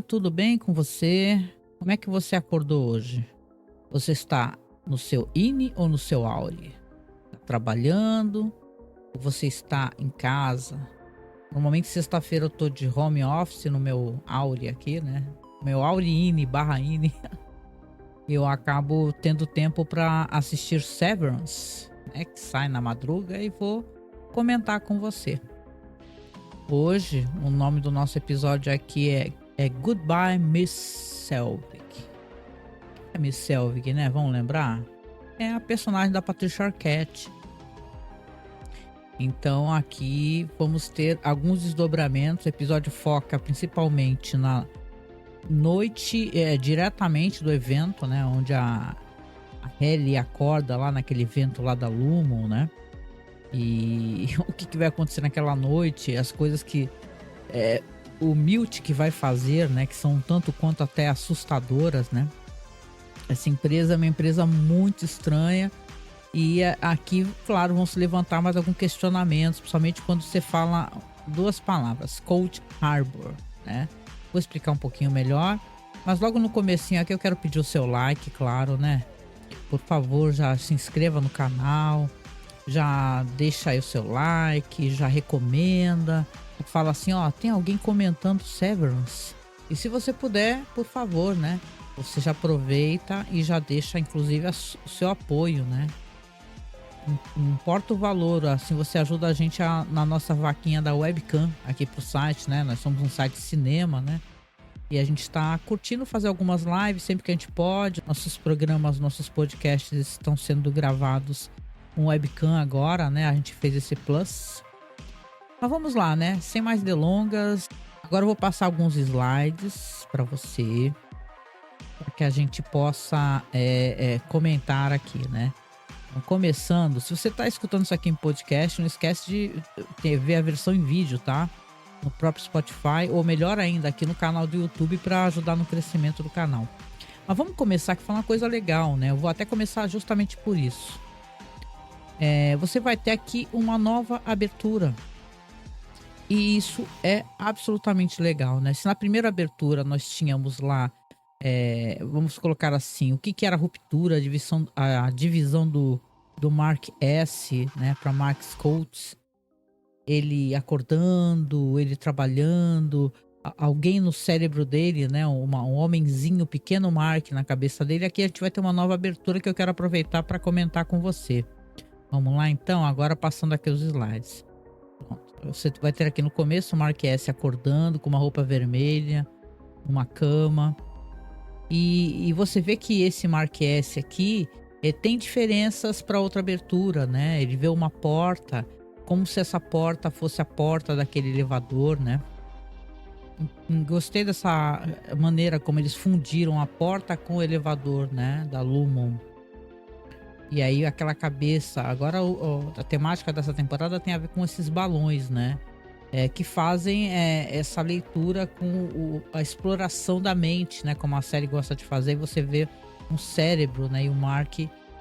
tudo bem com você? Como é que você acordou hoje? Você está no seu INI ou no seu AURI? Tá trabalhando? Ou você está em casa? Normalmente sexta-feira eu tô de home office no meu AURI aqui, né? Meu AURI INI barra INI. Eu acabo tendo tempo para assistir Severance, né? Que sai na madruga e vou comentar com você. Hoje, o nome do nosso episódio aqui é Goodbye, Miss Selvig. É Miss Selvig, né? Vamos lembrar? É a personagem da Patricia Arquette. Então aqui vamos ter alguns desdobramentos. O episódio foca principalmente na noite, diretamente do evento, né? Onde a Ellie acorda lá naquele evento lá da Lumon, né? E o que vai acontecer naquela noite, as coisas que o Milt que vai fazer, né? Que são um tanto quanto até assustadoras, né? Essa empresa é uma empresa muito estranha e aqui, claro, vão se levantar mais alguns questionamentos, principalmente quando você fala duas palavras, Cold Harbor, né? Vou explicar um pouquinho melhor, mas logo no comecinho aqui eu quero pedir o seu like, claro, né? Por favor, já se inscreva no canal, já deixa aí o seu like, já recomenda, fala assim, ó, tem alguém comentando Severance. E se você puder, por favor, né? Você já aproveita e já deixa, inclusive, o seu apoio, né? Não importa o valor, assim você ajuda a gente na nossa vaquinha da webcam aqui pro site, né? Nós somos um site de cinema, né? E a gente está curtindo fazer algumas lives sempre que a gente pode. Nossos programas, nossos podcasts estão sendo gravados com webcam agora, né? A gente fez esse plus. Mas vamos lá, né? Sem mais delongas. Agora eu vou passar alguns slides para você, para que a gente possa comentar aqui, né? Então, começando, se você está escutando isso aqui em podcast, não esquece de ver a versão em vídeo, tá? No próprio Spotify, ou melhor ainda, aqui no canal do YouTube para ajudar no crescimento do canal. Mas vamos começar aqui falando uma coisa legal, né? Eu vou até começar justamente por isso. Você vai ter aqui uma nova abertura. E isso é absolutamente legal, né? Se na primeira abertura nós tínhamos lá, vamos colocar assim, o que era a ruptura, a divisão do Mark S, né, para Mark Coates, ele acordando, ele trabalhando, alguém no cérebro dele, né, um homenzinho, pequeno Mark na cabeça dele. Aqui a gente vai ter uma nova abertura que eu quero aproveitar para comentar com você. Vamos lá então, agora passando aqui os slides. Pronto. Você vai ter aqui no começo o Mark S acordando com uma roupa vermelha, uma cama. E você vê que esse Mark S aqui tem diferenças para outra abertura, né? Ele vê uma porta, como se essa porta fosse a porta daquele elevador, né? Gostei dessa maneira como eles fundiram a porta com o elevador, né? Da Lumon. E aí aquela cabeça, agora a temática dessa temporada tem a ver com esses balões, né? Que fazem essa leitura com a exploração da mente, né? Como a série gosta de fazer, e você vê um cérebro, né? E o Mark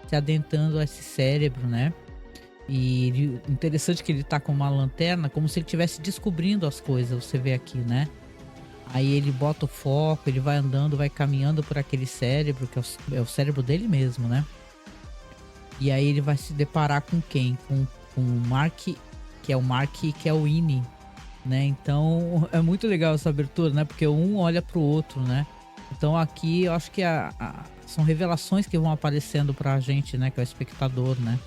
se adentrando a esse cérebro, né? E interessante que ele tá com uma lanterna, como se ele estivesse descobrindo as coisas, você vê aqui, né? Aí ele bota o foco, ele vai andando, vai caminhando por aquele cérebro, que é o cérebro dele mesmo, né? E aí ele vai se deparar com quem? Com o Mark, que é o Mark, que é o INI, né? Então é muito legal essa abertura, né? Porque um olha pro outro, né? Então aqui eu acho que são revelações que vão aparecendo pra gente, né? Que é o espectador, né?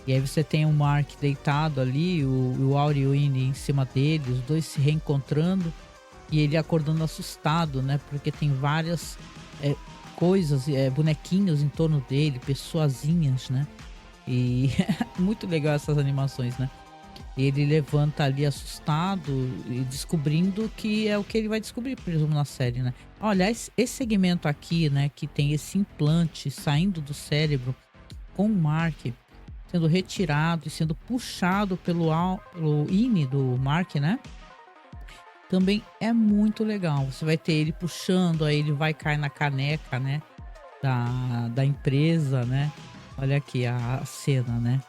E aí você tem o Mark deitado ali, o Auri e o INI em cima dele, os dois se reencontrando e ele acordando assustado, né? Porque tem várias coisas, bonequinhos em torno dele, pessoazinhas, né? E muito legal essas animações, né? Ele levanta ali assustado e descobrindo que é o que ele vai descobrir, presumo, na série, né? Olha, esse segmento aqui, né? Que tem esse implante saindo do cérebro com o Mark sendo retirado e sendo puxado pelo INI do Mark, né? Também é muito legal. Você vai ter ele puxando, aí ele vai cair na caneca, né? Da empresa, né? Olha aqui a cena, né?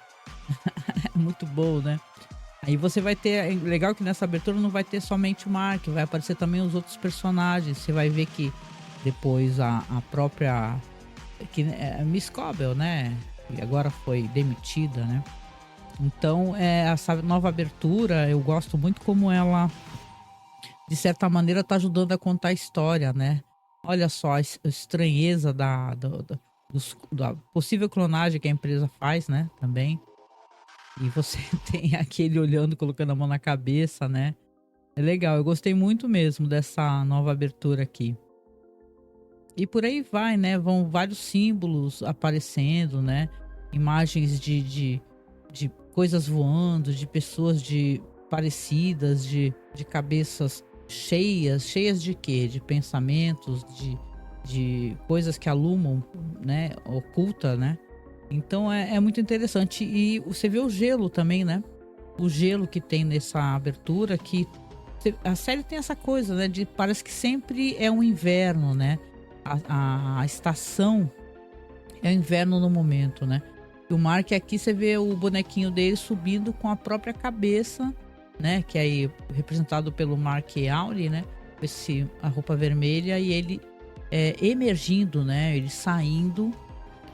Muito bom, né? Aí você vai ter. É legal que nessa abertura não vai ter somente o Mark, vai aparecer também os outros personagens. Você vai ver que depois a própria. Que é a Miss Cobble, né? E agora foi demitida, né? Então, essa nova abertura, eu gosto muito como ela, de certa maneira, tá ajudando a contar a história, né? Olha só a estranheza da possível clonagem que a empresa faz, né? Também. E você tem aquele olhando, colocando a mão na cabeça, né? É legal, eu gostei muito mesmo dessa nova abertura aqui. E por aí vai, né? Vão vários símbolos aparecendo, né? Imagens de coisas voando, de pessoas parecidas, de cabeças cheias. Cheias de quê? De pensamentos, de coisas que alumam, né? Oculta, né? Então é muito interessante. E você vê o gelo também, né? O gelo que tem nessa abertura, que a série tem essa coisa, né? De parece que sempre é um inverno, né? A estação é o inverno no momento, né? E o Mark aqui você vê o bonequinho dele subindo com a própria cabeça, né? Que é aí representado pelo Mark Auri, né? A roupa vermelha e ele emergindo, né? Ele saindo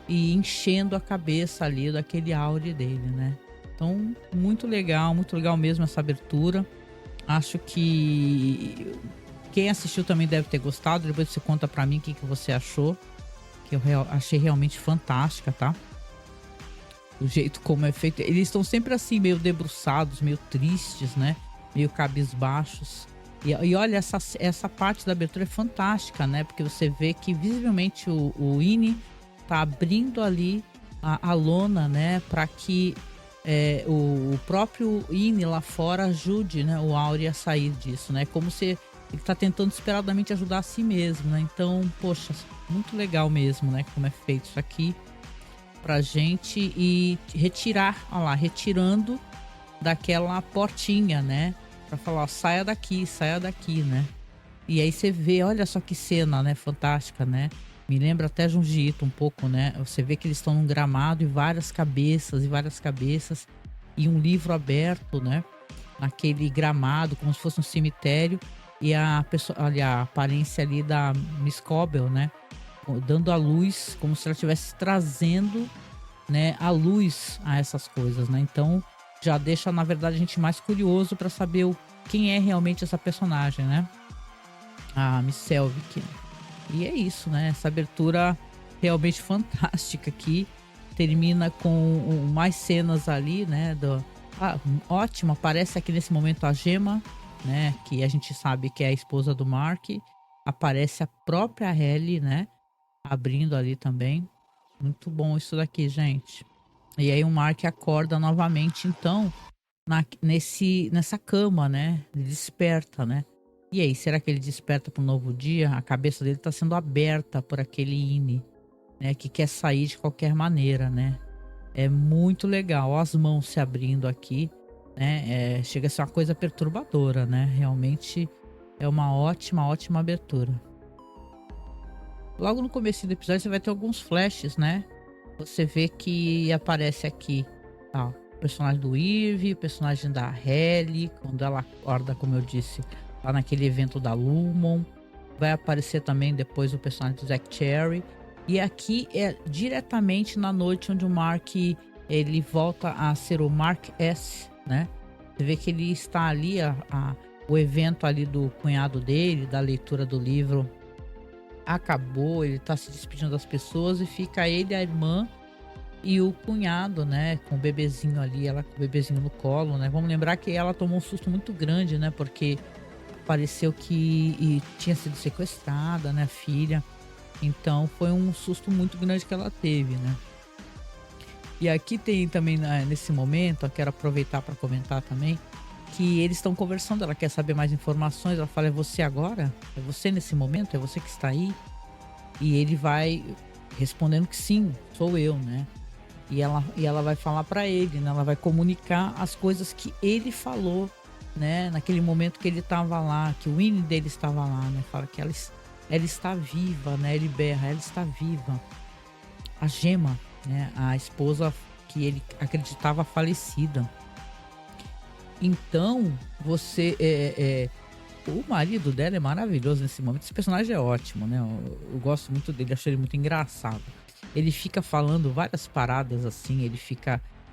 e enchendo a cabeça ali daquele Auri dele, né? Então, muito legal mesmo essa abertura. Acho que quem assistiu também deve ter gostado. Depois você conta pra mim o que você achou. Que eu achei realmente fantástica, tá? O jeito como é feito. Eles estão sempre assim, meio debruçados, meio tristes, né? Meio cabisbaixos. E olha, essa parte da abertura é fantástica, né? Porque você vê que visivelmente o Ine tá abrindo ali a lona, né? Para que o próprio Ine lá fora ajude, né, o Auri a sair disso, né? Como se ele tá tentando desesperadamente ajudar a si mesmo, né? Então, poxa, muito legal mesmo, né? Como é feito isso aqui pra gente e retirar, olha lá, retirando daquela portinha, né? Pra falar, ó, saia daqui, né? E aí você vê, olha só que cena, né? Fantástica, né? Me lembra até Junji Ito um pouco, né? Você vê que eles estão num gramado e várias cabeças e um livro aberto, né? Naquele gramado, como se fosse um cemitério. E a pessoa, olha, a aparência ali da Miss Cobble, né? Dando a luz, como se ela estivesse trazendo, né, a luz a essas coisas, né? Então já deixa, na verdade, a gente mais curioso para saber quem é realmente essa personagem, né? A Miss Selvig. E é isso, né? Essa abertura realmente fantástica aqui. Termina com mais cenas ali, né? Ótimo, aparece aqui nesse momento a Gemma, né? Que a gente sabe que é a esposa do Mark. Aparece a própria Ellie, né? Abrindo ali também. Muito bom isso daqui, gente. E aí o Mark acorda novamente, então, nessa cama, né? Ele desperta, né? E aí, será que ele desperta para um novo dia? A cabeça dele está sendo aberta por aquele Ine, né? Que quer sair de qualquer maneira, né? É muito legal. Ó, as mãos se abrindo aqui, né? Chega a ser uma coisa perturbadora, né? Realmente é uma ótima abertura. Logo no começo do episódio você vai ter alguns flashes, né? Você vê que aparece aqui, ó, o personagem do Irv, o personagem da Ellie, quando ela acorda, como eu disse, lá naquele evento da Lumon. Vai aparecer também depois o personagem do Zack Cherry. E aqui é diretamente na noite onde o Mark, ele volta a ser o Mark S, né? Você vê que ele está ali, o evento ali do cunhado dele, da leitura do livro, acabou, ele tá se despedindo das pessoas e fica ele, a irmã e o cunhado, né, com o bebezinho ali, ela com o bebezinho no colo, né? Vamos lembrar que ela tomou um susto muito grande, né? Porque pareceu que tinha sido sequestrada, né, a filha. Então foi um susto muito grande que ela teve, né? E aqui tem também, nesse momento, eu quero aproveitar para comentar também, que eles estão conversando, ela quer saber mais informações, ela fala, é você agora? É você nesse momento? É você que está aí? E ele vai respondendo que sim, sou eu, né? E ela vai falar para ele, né? Ela vai comunicar as coisas que ele falou, né? Naquele momento que ele estava lá, que o Ine dele estava lá, né? Fala que ela está viva, né? Ele berra, ela está viva. A Gemma, né? A esposa que ele acreditava falecida. Então, você o marido dela é maravilhoso nesse momento. Esse personagem é ótimo, né? Eu gosto muito dele, acho ele muito engraçado. Ele fica falando várias paradas assim,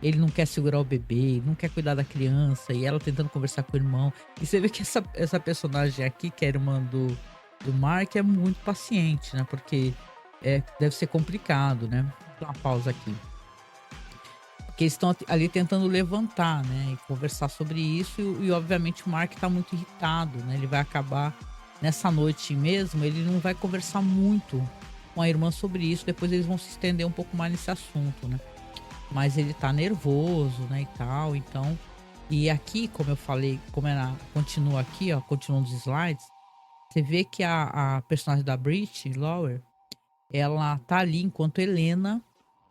ele não quer segurar o bebê, não quer cuidar da criança, e ela tentando conversar com o irmão. E você vê que essa personagem aqui, que é a irmã do Mark, é muito paciente, né? Porque deve ser complicado, né? Vou dar uma pausa aqui. Porque eles estão ali tentando levantar, né? E conversar sobre isso. E obviamente o Mark tá muito irritado, né? Ele vai acabar nessa noite mesmo. Ele não vai conversar muito com a irmã sobre isso. Depois eles vão se estender um pouco mais nesse assunto, né? Mas ele tá nervoso, né? E tal. Então. E aqui, como eu falei, como ela continua aqui, ó, continua nos slides. Você vê que a personagem da Brit Lower, ela tá ali enquanto Helena,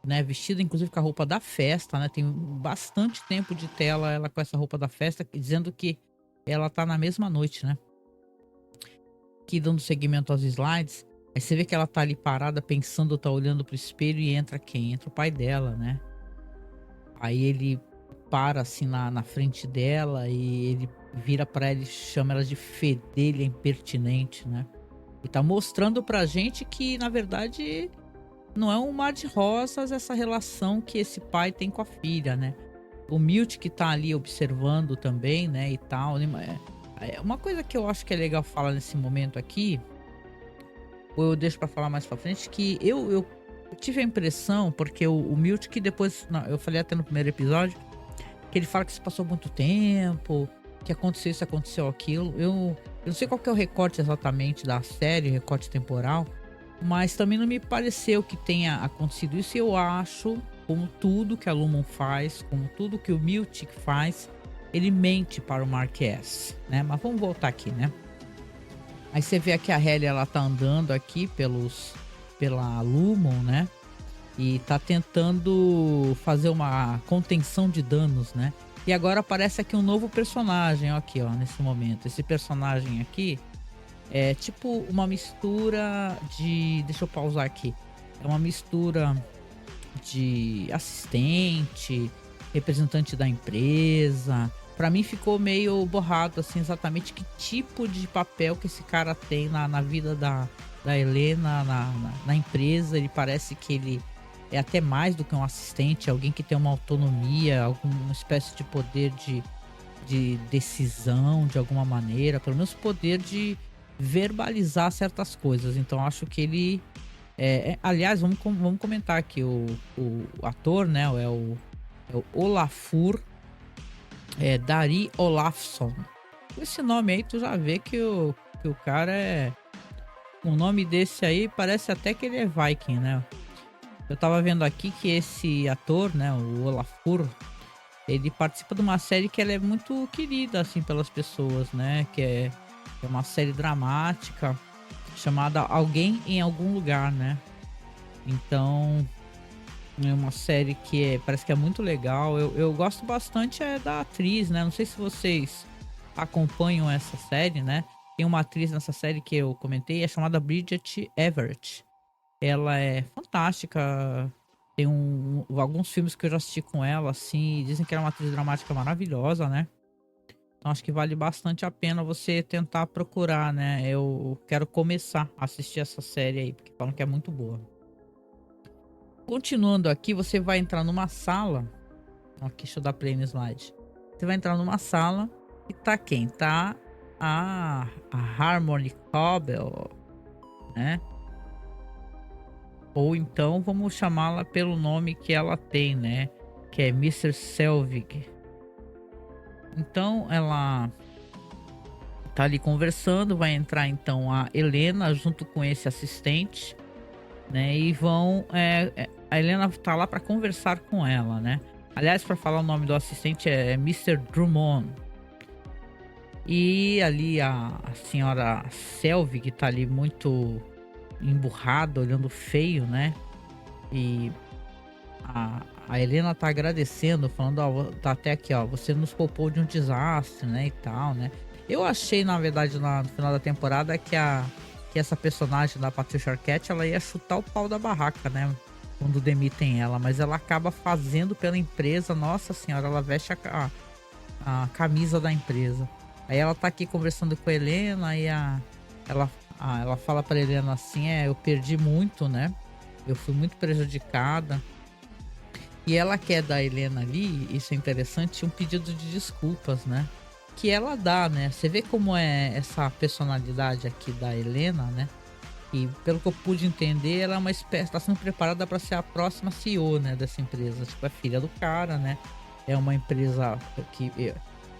né, vestida inclusive com a roupa da festa, né? Tem bastante tempo de tela ela com essa roupa da festa, dizendo que ela tá na mesma noite, né? Aqui dando seguimento aos slides, aí você vê que ela tá ali parada pensando, tá olhando pro espelho e entra quem? Entra o pai dela, né? Aí ele para assim na frente dela e ele vira pra ela e chama ela de fedelha impertinente, né? E tá mostrando pra gente que, na verdade, não é um mar de rosas essa relação que esse pai tem com a filha, né? O Milt que tá ali observando também, né, e tal, né? É uma coisa que eu acho que é legal falar nesse momento aqui, ou eu deixo pra falar mais pra frente, que eu tive a impressão, porque o Milt que depois, não, eu falei até no primeiro episódio, que ele fala que se passou muito tempo, que aconteceu isso, aconteceu aquilo. Eu não sei qual que é o recorte exatamente da série, recorte temporal, mas também não me pareceu que tenha acontecido isso. E eu acho, como tudo que a Lumon faz, como tudo que o Miltic faz, ele mente para o Mark S, né? Mas vamos voltar aqui, né? Aí você vê aqui a Hayley, ela tá andando aqui pela Lumon, né? E tá tentando fazer uma contenção de danos, né? E agora aparece aqui um novo personagem, ó, aqui, ó, nesse momento. Esse personagem aqui é tipo uma mistura de... Deixa eu pausar aqui. É uma mistura de assistente, representante da empresa. Pra mim ficou meio borrado, assim, exatamente que tipo de papel que esse cara tem na vida da Helena, na empresa. Ele parece que ele é até mais do que um assistente, alguém que tem uma autonomia, alguma espécie de poder de decisão de alguma maneira, pelo menos poder de verbalizar certas coisas. Então acho que ele aliás, vamos comentar aqui o ator, né? É o Olafur Dari Olafsson. Esse nome aí tu já vê que o cara é um nome desse aí, parece até que ele é Viking, né? Eu tava vendo aqui que esse ator, né, o Olafur, ele participa de uma série que ela é muito querida, assim, pelas pessoas, né? Que é uma série dramática chamada Alguém em Algum Lugar, né? Então, é uma série que parece que é muito legal. Eu gosto bastante da atriz, né? Não sei se vocês acompanham essa série, né? Tem uma atriz nessa série que eu comentei, é chamada Bridget Everett. Ela é fantástica. Tem alguns filmes que eu já assisti com ela, assim, e dizem que ela é uma atriz dramática maravilhosa, né? Então acho que vale bastante a pena você tentar procurar, né? Eu quero começar a assistir essa série aí, porque falam que é muito boa. Continuando aqui, você vai entrar numa sala. Aqui, deixa eu dar play no slide. Você vai entrar numa sala e tá quem? Tá a Harmony Cobble, né? Ou então vamos chamá-la pelo nome que ela tem, né? Que é Mr. Selvig. Então ela tá ali conversando, vai entrar então a Helena junto com esse assistente, né? E vão... a Helena tá lá para conversar com ela, né? Aliás, para falar o nome do assistente é Mr. Drummond. E ali a senhora Selvig tá ali muito emburrada, olhando feio, né? E a Helena tá agradecendo, falando, ó, tá até aqui, ó, você nos poupou de um desastre, né, e tal, né? Eu achei, na verdade, no final da temporada que essa personagem da Patricia Arquette, ela ia chutar o pau da barraca, né? Quando demitem ela, mas ela acaba fazendo pela empresa. Nossa senhora, ela veste a camisa da empresa. Aí ela tá aqui conversando com a Helena, aí ela, ela fala pra Helena assim: eu perdi muito, né? Eu fui muito prejudicada. E ela quer da Helena ali, isso é interessante, um pedido de desculpas, né? Que ela dá, né? Você vê como é essa personalidade aqui da Helena, né? E pelo que eu pude entender, ela é uma espécie, tá sendo preparada para ser a próxima CEO, né, dessa empresa. Tipo, é filha do cara, né? É uma empresa que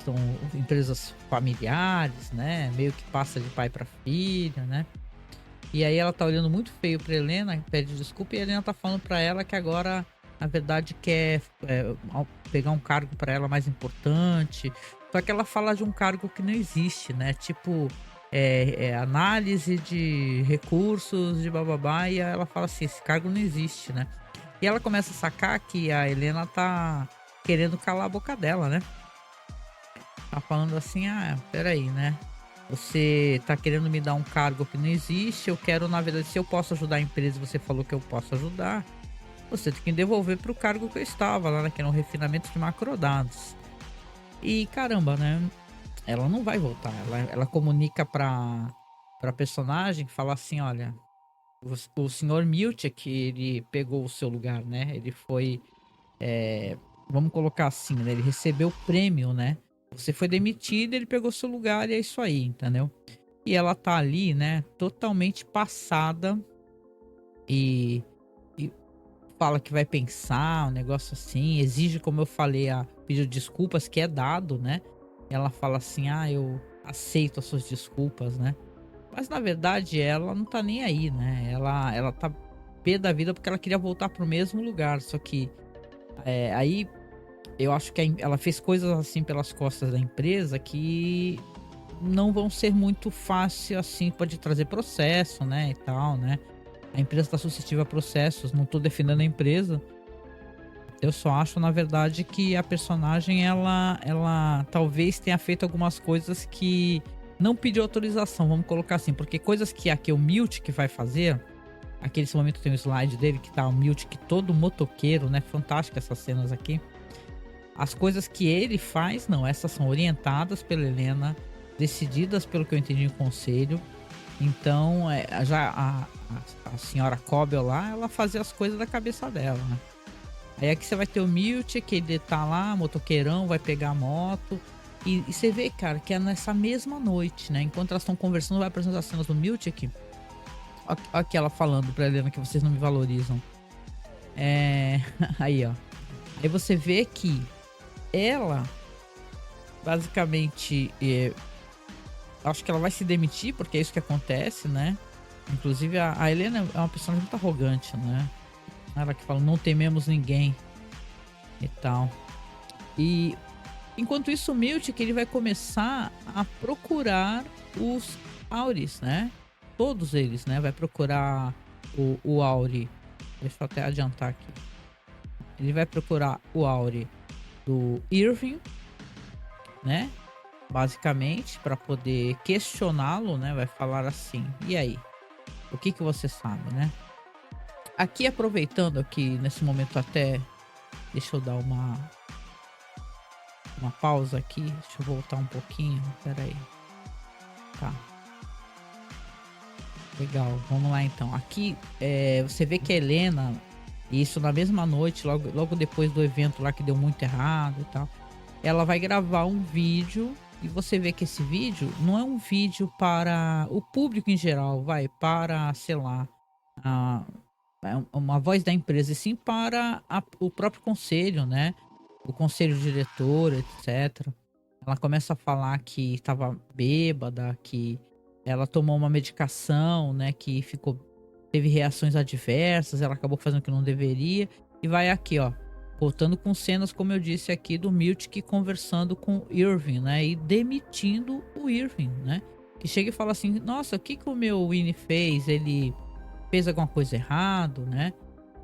são empresas familiares, né? Meio que passa de pai para filha, né? E aí ela tá olhando muito feio pra Helena, pede desculpa, e a Helena tá falando pra ela que agora, na verdade, quer pegar um cargo pra ela mais importante. Só que ela fala de um cargo que não existe, né? Tipo, análise de recursos de bababá, e aí ela fala assim, esse cargo não existe, né? E ela começa a sacar que a Helena tá querendo calar a boca dela, né? Tá falando assim, peraí, né? Você tá querendo me dar um cargo que não existe, eu quero, na verdade, se eu posso ajudar a empresa, você falou que eu posso ajudar, você tem que devolver pro cargo que eu estava lá, né, que era um refinamento de macrodados. E caramba, né? Ela não vai voltar. Ela comunica pra personagem, fala assim, olha, o senhor Miltic, ele pegou o seu lugar, né? Ele foi, vamos colocar assim, né? Ele recebeu o prêmio, né? Você foi demitido, ele pegou seu lugar e é isso aí, entendeu? E ela tá ali, né, totalmente passada e, e fala que vai pensar, um negócio assim, exige, como eu falei, a pedir desculpas, que é dado, né? Ela fala assim, eu aceito as suas desculpas, né? Mas na verdade ela não tá nem aí, né? Ela tá pé da vida porque ela queria voltar pro mesmo lugar, só que aí eu acho que ela fez coisas assim pelas costas da empresa que não vão ser muito fácil assim, pode trazer processo, né, e tal, né? A empresa está suscetível a processos, não tô defendendo a empresa. Eu só acho, na verdade, que a personagem ela talvez tenha feito algumas coisas que não pediu autorização, vamos colocar assim, porque coisas que aqui o Milt que vai fazer, aqui nesse momento tem um slide dele que tá o Milt que todo motoqueiro, né? Fantástico essas cenas aqui. As coisas que ele faz, não, essas são orientadas pela Helena, decididas pelo que eu entendi no conselho. Então, já a senhora Cobel lá, ela fazia as coisas da cabeça dela, né? Aí aqui você vai ter o Milt, que ele tá lá, motoqueirão, vai pegar a moto. E você vê, cara, que é nessa mesma noite, né? Enquanto elas estão conversando, vai apresentar as cenas do Milt aqui. Aqui ela falando pra Helena que vocês não me valorizam. Aí, ó. Aí você vê que ela, basicamente, acho que ela vai se demitir, porque é isso que acontece, né? Inclusive, a Helena é uma pessoa muito arrogante, né? Ela que fala, não tememos ninguém e tal. E enquanto isso, o Milt, que ele vai começar a procurar os Auris, né? Todos eles, né? Vai procurar o Auri. Deixa eu até adiantar aqui. Ele vai procurar o Auri do Irving, né? Basicamente, para poder questioná-lo, né? Vai falar assim, e aí? O que você sabe, né? Aqui, aproveitando aqui, nesse momento até... Deixa eu dar uma pausa aqui. Deixa eu voltar um pouquinho. Pera aí. Tá. Legal, vamos lá então. Aqui, você vê que a Helena... Isso na mesma noite, logo depois do evento lá que deu muito errado e tal. Ela vai gravar um vídeo... E você vê que esse vídeo não é um vídeo para o público em geral, para, sei lá, uma voz da empresa, e sim para o próprio conselho, né? O conselho diretor, etc. Ela começa a falar que estava bêbada, que ela tomou uma medicação, né? Que teve reações adversas, ela acabou fazendo o que não deveria. E vai aqui, ó. Voltando com cenas, como eu disse aqui, do Miltic conversando com o Irving, né? E demitindo o Irving, né? Que chega e fala assim, nossa, o que o meu Winnie fez? Ele fez alguma coisa errado, né?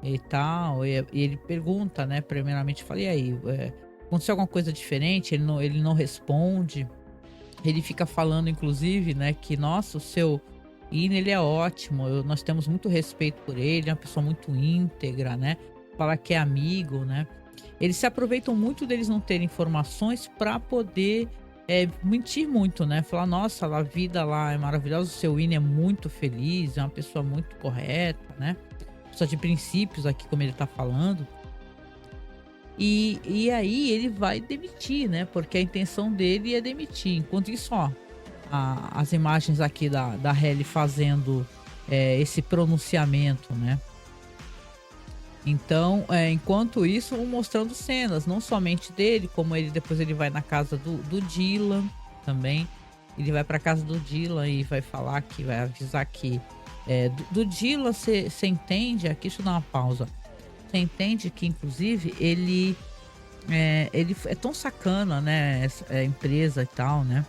E tal. E ele pergunta, né? Primeiramente, fala, e aí? Aconteceu alguma coisa diferente? Ele não responde. Ele fica falando, inclusive, né? Que, nossa, o seu Winnie, ele é ótimo. Nós temos muito respeito por ele. É uma pessoa muito íntegra, né? Fala que é amigo, né? Eles se aproveitam muito deles não terem informações para poder mentir muito, né? Falar, nossa, a vida lá é maravilhosa, o seu Winnie é muito feliz, é uma pessoa muito correta, né? Pessoa de princípios aqui, como ele tá falando. E aí ele vai demitir, né? Porque a intenção dele é demitir. Enquanto isso, ó, as imagens aqui da Halle fazendo esse pronunciamento, né? Então, enquanto isso, mostrando cenas, não somente dele, como depois ele vai na casa do Dylan também. Ele vai pra casa do Dylan e vai falar que vai avisar que do Dylan você entende, aqui deixa eu dar uma pausa. Você entende que inclusive ele é tão sacana, né, essa empresa e tal, né?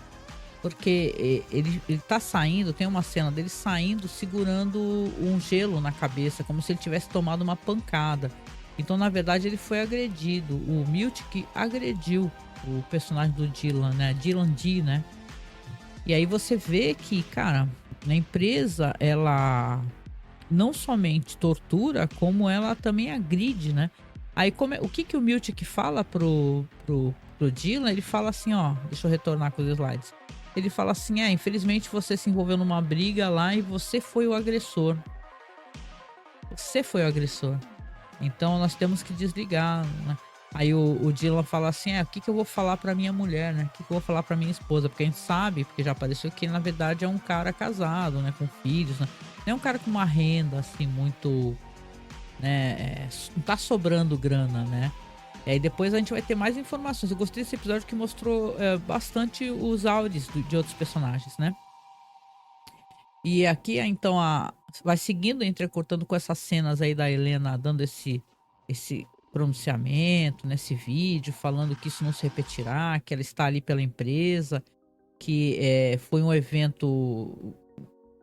Porque ele tá saindo, tem uma cena dele saindo segurando um gelo na cabeça, como se ele tivesse tomado uma pancada. Então, na verdade, ele foi agredido. O Milt que agrediu o personagem do Dylan, né? Dylan D, né? E aí você vê que, cara, na empresa ela não somente tortura, como ela também agride, né? Aí o que o Miltic fala pro Dylan? Ele fala assim, ó, deixa eu retornar com os slides. Ele fala assim, infelizmente você se envolveu numa briga lá e você foi o agressor. Você foi o agressor. Então nós temos que desligar, né? Aí o Dylan fala assim, o que eu vou falar pra minha mulher, né? O que eu vou falar pra minha esposa? Porque a gente sabe, porque já apareceu que ele na verdade é um cara casado, né? Com filhos, né? Não é um cara com uma renda, assim, muito, né? Não tá sobrando grana, né? E aí depois a gente vai ter mais informações. Eu gostei desse episódio que mostrou bastante os áudios de outros personagens, né? E aqui, então, vai seguindo, entrecortando com essas cenas aí da Helena dando esse pronunciamento nesse vídeo, falando que isso não se repetirá, que ela está ali pela empresa, que foi um evento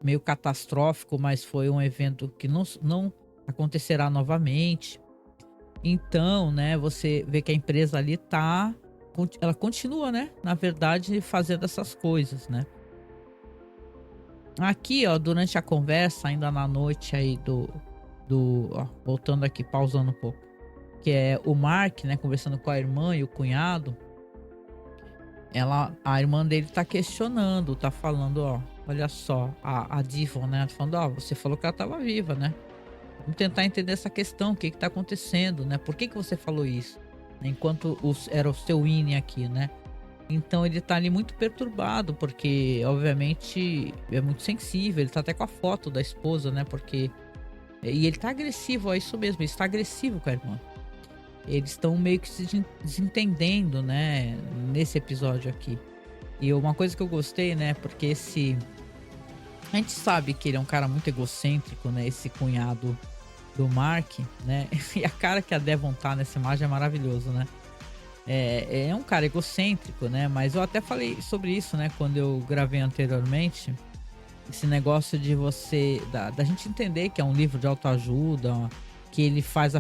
meio catastrófico, mas foi um evento que não acontecerá novamente. Então, né, você vê que a empresa ali ela continua, né, na verdade, fazendo essas coisas, né. Aqui, ó, durante a conversa, ainda na noite aí ó, voltando aqui, pausando um pouco, que é o Mark, né, conversando com a irmã e o cunhado, a irmã dele tá questionando, tá falando, ó, olha só, a Devon, né, falando, ó, você falou que ela tava viva, né? Vamos tentar entender essa questão, o que tá acontecendo, né? Por que você falou isso? Enquanto era o seu Winnie aqui, né? Então ele tá ali muito perturbado, porque obviamente é muito sensível, ele tá até com a foto da esposa, né? Porque... E ele tá agressivo, é isso mesmo, ele está agressivo com a irmã. Eles estão meio que se desentendendo, né? Nesse episódio aqui. E uma coisa que eu gostei, né? Porque a gente sabe que ele é um cara muito egocêntrico, né? Esse cunhado do Mark, né? E a cara que a Devon tá nessa imagem é maravilhoso, né? É um cara egocêntrico, né? Mas eu até falei sobre isso, né? Quando eu gravei anteriormente. Esse negócio de da gente entender que é um livro de autoajuda, que ele faz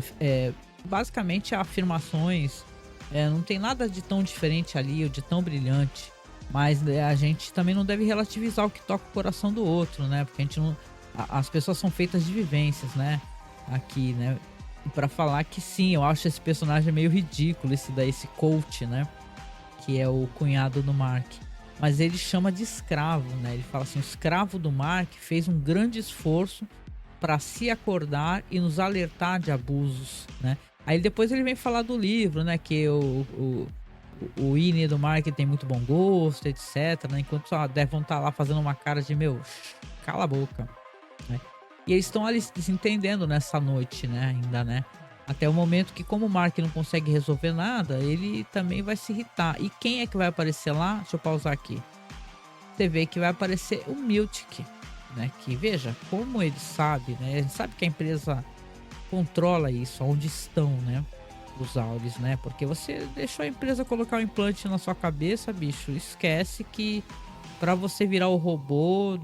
basicamente afirmações. Não tem nada de tão diferente ali, ou de tão brilhante. Mas a gente também não deve relativizar o que toca o coração do outro, né? Porque a gente não. As pessoas são feitas de vivências, né? Aqui, né? E pra falar que sim, eu acho esse personagem meio ridículo, esse coach, né? Que é o cunhado do Mark. Mas ele chama de escravo, né? Ele fala assim: o escravo do Mark fez um grande esforço para se acordar e nos alertar de abusos, né? Aí depois ele vem falar do livro, né? Que o Winnie do Mark tem muito bom gosto, etc, né? Enquanto a Devon tá lá fazendo uma cara de, meu, cala a boca, né? E eles estão ali se desentendendo nessa noite, né? Ainda, né? Até o momento que, como o Mark não consegue resolver nada, ele também vai se irritar. E quem é que vai aparecer lá? Deixa eu pausar aqui. Você vê que vai aparecer o Miltic, né? Que veja como ele sabe, né? Ele sabe que a empresa controla isso, onde estão, né? Os áudios, né? Porque você deixou a empresa colocar um implante na sua cabeça, bicho. Esquece que para você virar o robô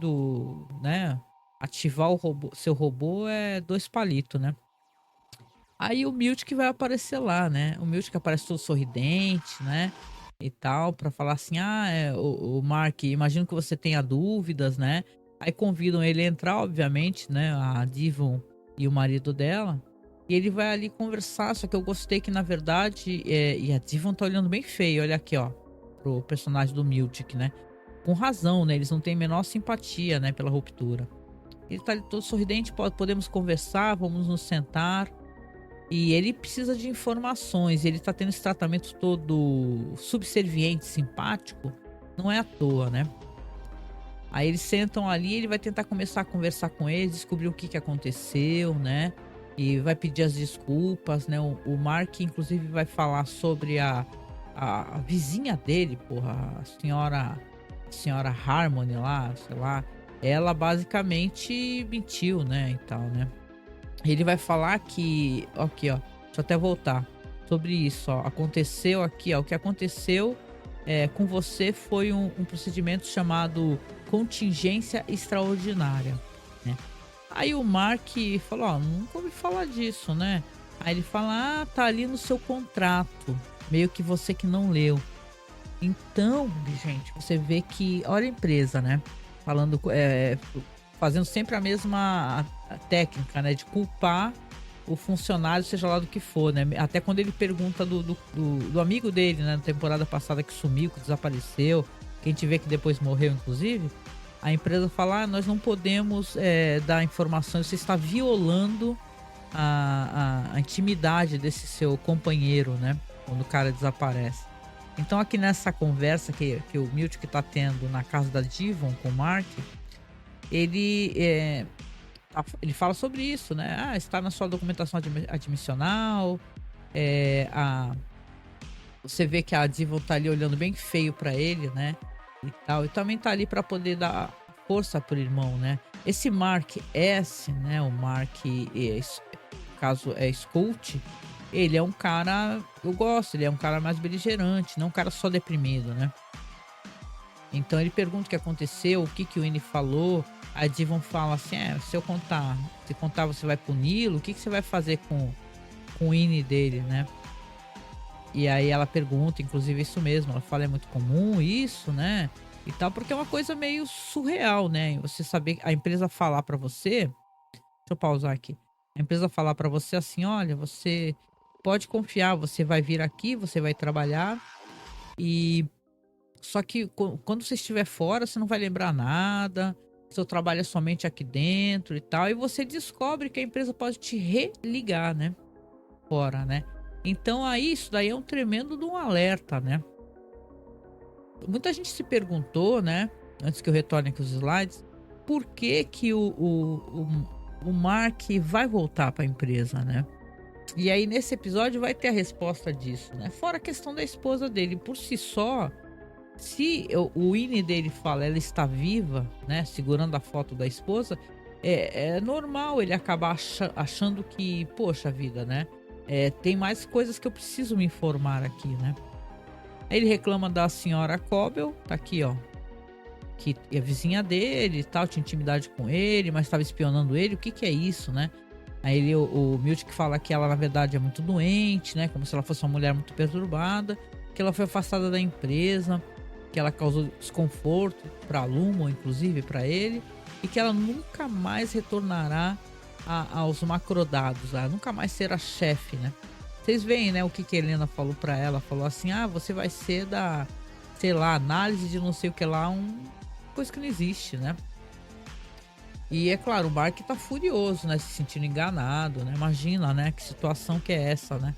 né? Ativar seu robô é 2 palitos, né? Aí o Miltic vai aparecer lá, né? O Miltic aparece todo sorridente, né? E tal, pra falar assim: o Mark, imagino que você tenha dúvidas, né? Aí convidam ele a entrar, obviamente, né? A Devon e o marido dela. E ele vai ali conversar, só que eu gostei que na verdade, e a Devon tá olhando bem feio, olha aqui ó, pro personagem do Miltic, né. Com razão, né, eles não têm a menor simpatia, né, pela ruptura. Ele tá ali todo sorridente, podemos conversar, vamos nos sentar. E ele precisa de informações, ele tá tendo esse tratamento todo subserviente, simpático, não é à toa, né. Aí eles sentam ali, ele vai tentar começar a conversar com eles, descobrir o que que aconteceu, né, e vai pedir as desculpas, né. O Mark inclusive vai falar sobre a vizinha dele, porra, a senhora Harmony lá, sei lá, ela basicamente mentiu, né, e tal, né. Ele vai falar que aqui ó, deixa eu até voltar, sobre isso ó, aconteceu aqui ó, o que aconteceu, com você foi um procedimento chamado contingência extraordinária, né. Aí o Mark falou: "Ó, nunca ouvi falar disso, né". Aí ele fala: "Ah, tá ali no seu contrato, meio que você que não leu". Então, gente, você vê que olha a empresa, né, falando fazendo sempre a mesma a técnica, né, de culpar o funcionário, seja lá do que for, né. Até quando ele pergunta do amigo dele, né, na temporada passada que sumiu, que desapareceu, que a gente vê que depois morreu inclusive, a empresa fala: "Ah, nós não podemos, dar informações, você está violando a intimidade desse seu companheiro", né, quando o cara desaparece. Então aqui nessa conversa que o Miltic tá tendo na casa da Devon com o Mark, ele, ele fala sobre isso, né, "Ah, está na sua documentação admissional", a você vê que a Devon tá ali olhando bem feio pra ele, né, e tal, e também tá ali pra poder dar força pro irmão, né. Esse Mark S, né, o Mark, no caso é Scout, ele é um cara eu gosto, ele é um cara mais beligerante, não um cara só deprimido, né. Então ele pergunta o que aconteceu, o que que o Winnie falou, a Devon fala assim: se eu contar, se contar você vai puni-lo, o que que você vai fazer com o Winnie dele, né?". E aí ela pergunta, inclusive isso mesmo, ela fala: "É muito comum isso, né?", e tal, porque é uma coisa meio surreal, né, você saber a empresa falar pra você, deixa eu pausar aqui. A empresa falar pra você assim: "Olha, você pode confiar, você vai vir aqui, você vai trabalhar e só que quando você estiver fora, você não vai lembrar nada, seu trabalho é somente aqui dentro e tal", e você descobre que a empresa pode te religar, né, fora, né. Então aí isso daí é um tremendo de um alerta, né. Muita gente se perguntou, né, antes que eu retorne aqui os slides, por que que o Mark vai voltar para a empresa, né. E aí nesse episódio vai ter a resposta disso, né. Fora a questão da esposa dele, por si só, se o Winnie dele fala: "Ela está viva", né, segurando a foto da esposa, é normal ele acabar achando que: "Poxa vida, né, tem mais coisas que eu preciso me informar aqui, né". Aí ele reclama da senhora Cobel, tá aqui ó, que é vizinha dele e tal, tinha intimidade com ele, mas estava espionando ele, o que que é isso, né. Aí o Miltic fala que ela na verdade é muito doente, né, como se ela fosse uma mulher muito perturbada, que ela foi afastada da empresa, que ela causou desconforto pra Lumon, inclusive pra ele, e que ela nunca mais retornará aos macrodados, nunca mais será chefe, né. Vocês veem, né, o que que a Helena falou pra ela, falou assim: "Ah, você vai ser da, sei lá, análise de não sei o que lá, coisa que não existe, né". E é claro, o Mark tá furioso, né, se sentindo enganado, né, imagina, né, que situação que é essa, né.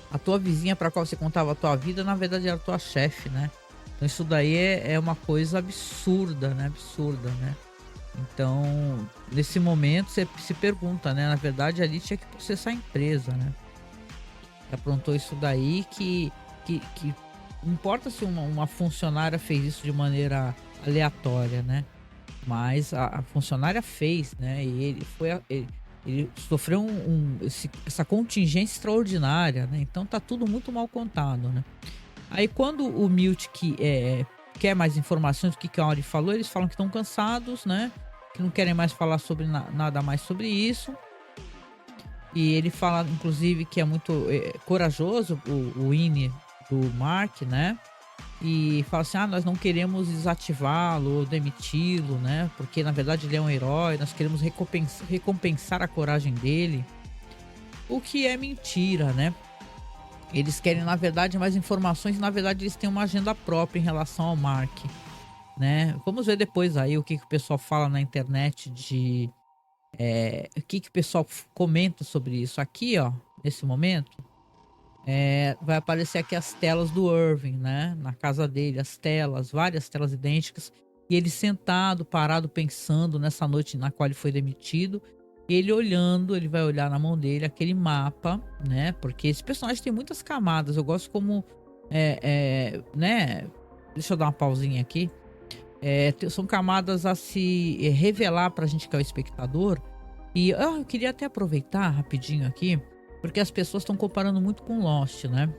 A tua vizinha pra qual você contava a tua vida, na verdade era tua chefe, né. Então isso daí é uma coisa absurda, né, absurda, né. Então, nesse momento você se pergunta, né, na verdade ali tinha que processar a empresa, né. Aprontou isso daí que não importa se uma funcionária fez isso de maneira aleatória, né, mas a funcionária fez, né, e ele foi ele sofreu essa contingência extraordinária, né, então tá tudo muito mal contado, né. Aí quando o Miltic, quer mais informações do que a Auri falou, eles falam que estão cansados, né, que não querem mais falar sobre nada mais sobre isso. E ele fala inclusive que é muito, corajoso o Winnie do Mark, né, e fala assim: "Ah, nós não queremos desativá-lo ou demiti-lo, né, porque na verdade ele é um herói, nós queremos recompensar a coragem dele". o que é mentira, né? Eles querem, na verdade, mais informações, e na verdade eles têm uma agenda própria em relação ao Mark, né? Vamos ver depois aí o que o pessoal fala na internet de o que o pessoal comenta sobre isso. Aqui, ó, nesse momento, vai aparecer aqui as telas do Irving, né? Na casa dele, as telas, várias telas idênticas. E ele sentado, parado, pensando nessa noite na qual ele foi demitido. E ele olhando, ele vai olhar na mão dele aquele mapa, né? Porque esse personagem tem muitas camadas. Eu gosto como, né? Deixa eu dar uma pausinha aqui. São camadas a se revelar pra gente que é o espectador. E eu queria até aproveitar rapidinho aqui, porque as pessoas estão comparando muito com Lost, né?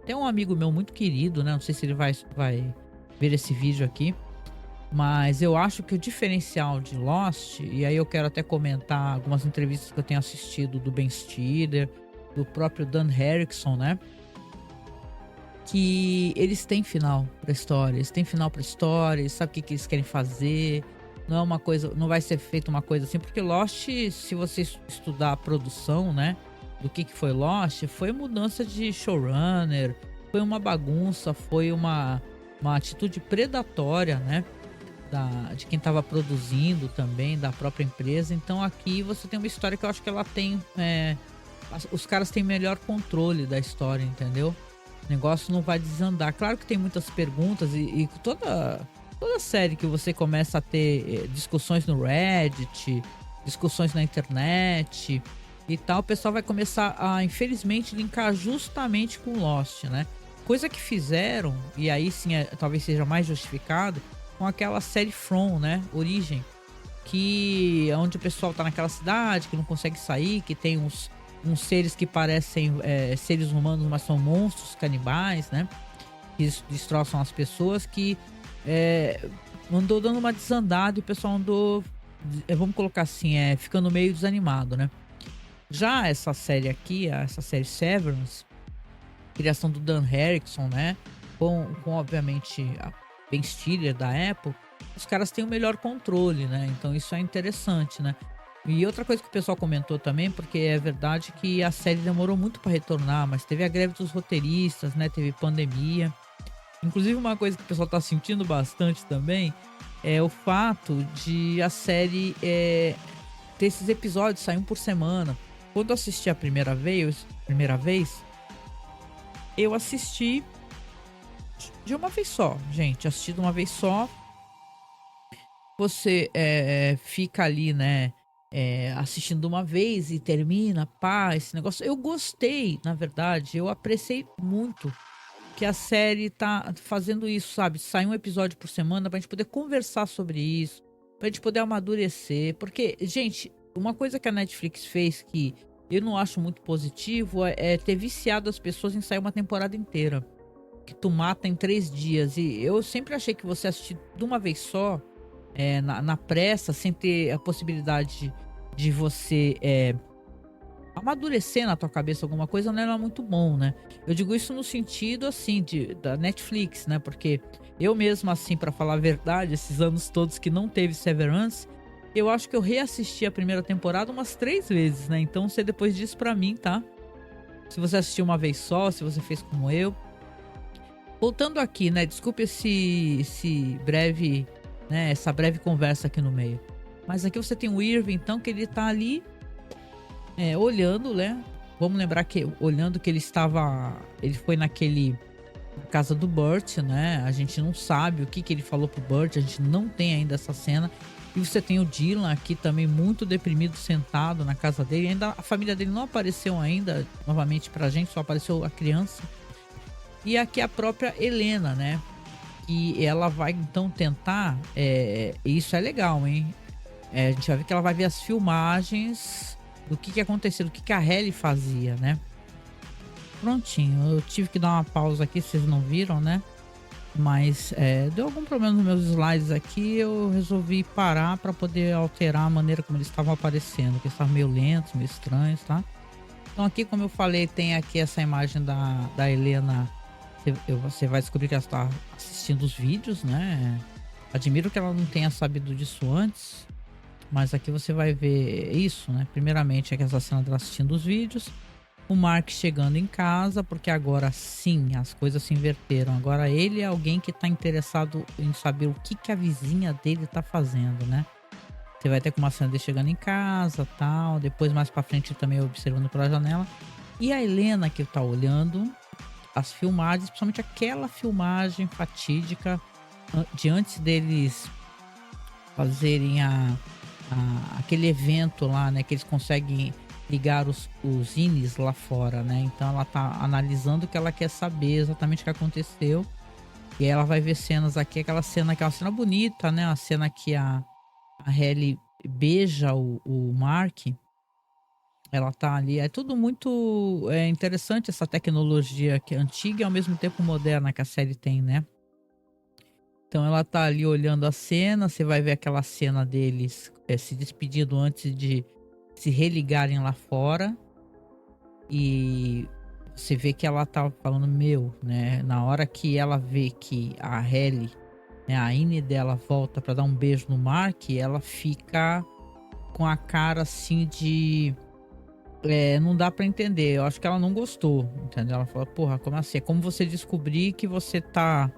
Tem um amigo meu muito querido, né? Não sei se ele vai ver esse vídeo aqui, mas eu acho que o diferencial de Lost, e aí eu quero até comentar algumas entrevistas que eu tenho assistido do Ben Stiller, do próprio Dan Harrison, né? Que eles têm final pra história, eles têm final pra história, eles sabem o que eles querem fazer. Não é uma coisa, não vai ser feita uma coisa assim, porque Lost, se você estudar a produção, né, do que foi Lost, foi mudança de showrunner, foi uma bagunça, foi uma atitude predatória, né, de quem estava produzindo também, da própria empresa. Então aqui você tem uma história que eu acho que ela tem, os caras têm melhor controle da história, entendeu? O negócio não vai desandar. Claro que tem muitas perguntas e toda série que você começa a ter discussões no Reddit, discussões na internet e tal, o pessoal vai começar a, infelizmente, linkar justamente com Lost, né? Coisa que fizeram, e aí sim talvez seja mais justificado, com aquela série From, né? Origem, que é onde o pessoal tá naquela cidade, que não consegue sair, que tem uns seres que parecem seres humanos, mas são monstros canibais, né? Que destroçam as pessoas, que andou dando uma desandada e o pessoal andou, vamos colocar assim, ficando meio desanimado, né? Já essa série aqui, essa série Severance, criação do Dan Harrison, né? Com obviamente a Ben Stiller da Apple, os caras têm o melhor controle, né? Então isso é interessante, né? E outra coisa que o pessoal comentou também, porque é verdade que a série demorou muito para retornar, mas teve a greve dos roteiristas, né? Teve pandemia. Inclusive uma coisa que o pessoal tá sentindo bastante também é o fato de a série ter esses episódios, sair um por semana. Quando eu assisti a primeira vez, eu assisti de uma vez só, gente. Assisti de uma vez só. Você fica ali, né? Assistindo de uma vez e termina, pá, esse negócio. Eu gostei, na verdade. Eu apreciei muito que a série tá fazendo isso, sabe? Sai um episódio por semana pra gente poder conversar sobre isso, pra gente poder amadurecer. Porque, gente, uma coisa que a Netflix fez que eu não acho muito positivo é ter viciado as pessoas em sair uma temporada inteira. Que tu mata em 3 dias. E eu sempre achei que você assistir de uma vez só, na pressa, sem ter a possibilidade de você amadurecer na tua cabeça alguma coisa, não era muito bom, né? Eu digo isso no sentido, assim, da Netflix, né? Porque eu mesmo, assim, pra falar a verdade, esses anos todos que não teve Severance, eu acho que eu reassisti a primeira temporada umas 3 vezes, né? Então você depois diz pra mim, tá? Se você assistiu uma vez só, se você fez como eu. Voltando aqui, né? Desculpe esse breve, né? Essa breve conversa aqui no meio. Mas aqui você tem o Irving, então, que ele tá ali olhando, né? Vamos lembrar que olhando que ele foi na casa do Burt, né? A gente não sabe o que ele falou pro Burt, a gente não tem ainda essa cena. E você tem o Dylan aqui também muito deprimido, sentado na casa dele. Ainda a família dele não apareceu ainda novamente pra gente, só apareceu a criança. E aqui a própria Helena, né? E ela vai então tentar, isso é legal, hein? A gente vai ver que ela vai ver as filmagens do que aconteceu, do que a Hayley fazia, né? Prontinho, eu tive que dar uma pausa aqui, vocês não viram, né? Mas deu algum problema nos meus slides aqui, eu resolvi parar para poder alterar a maneira como eles estavam aparecendo, que estavam meio lentos, meio estranhos, tá? Então aqui, como eu falei, tem aqui essa imagem da Helena. Você vai descobrir que ela está assistindo os vídeos, né? Admiro que ela não tenha sabido disso antes. Mas aqui você vai ver isso, né? Primeiramente, aqui essa cena dela assistindo os vídeos. O Mark chegando em casa, porque agora sim as coisas se inverteram. Agora ele é alguém que tá interessado em saber o que que a vizinha dele tá fazendo, né? Você vai ter com uma cena dele chegando em casa, tal. Depois mais pra frente também observando pela janela. E a Helena que tá olhando as filmagens, principalmente aquela filmagem fatídica de antes deles fazerem aquele evento lá, né? Que eles conseguem ligar os Ines lá fora, né? Então ela tá analisando o que ela quer saber exatamente o que aconteceu. E aí ela vai ver cenas aqui, aquela cena bonita, né? A cena que a Halle beija o Mark. Ela tá ali, é tudo muito interessante essa tecnologia que é antiga e ao mesmo tempo moderna que a série tem, né? Então ela tá ali olhando a cena, você vai ver aquela cena deles se despedindo antes de se religarem lá fora. E você vê que ela tá falando, né? Na hora que ela vê que a Halle, né, a Ine dela volta pra dar um beijo no Mark, ela fica com a cara assim de... não dá pra entender. Eu acho que ela não gostou, entendeu? Ela fala, porra, como assim? É como você descobrir que você tá...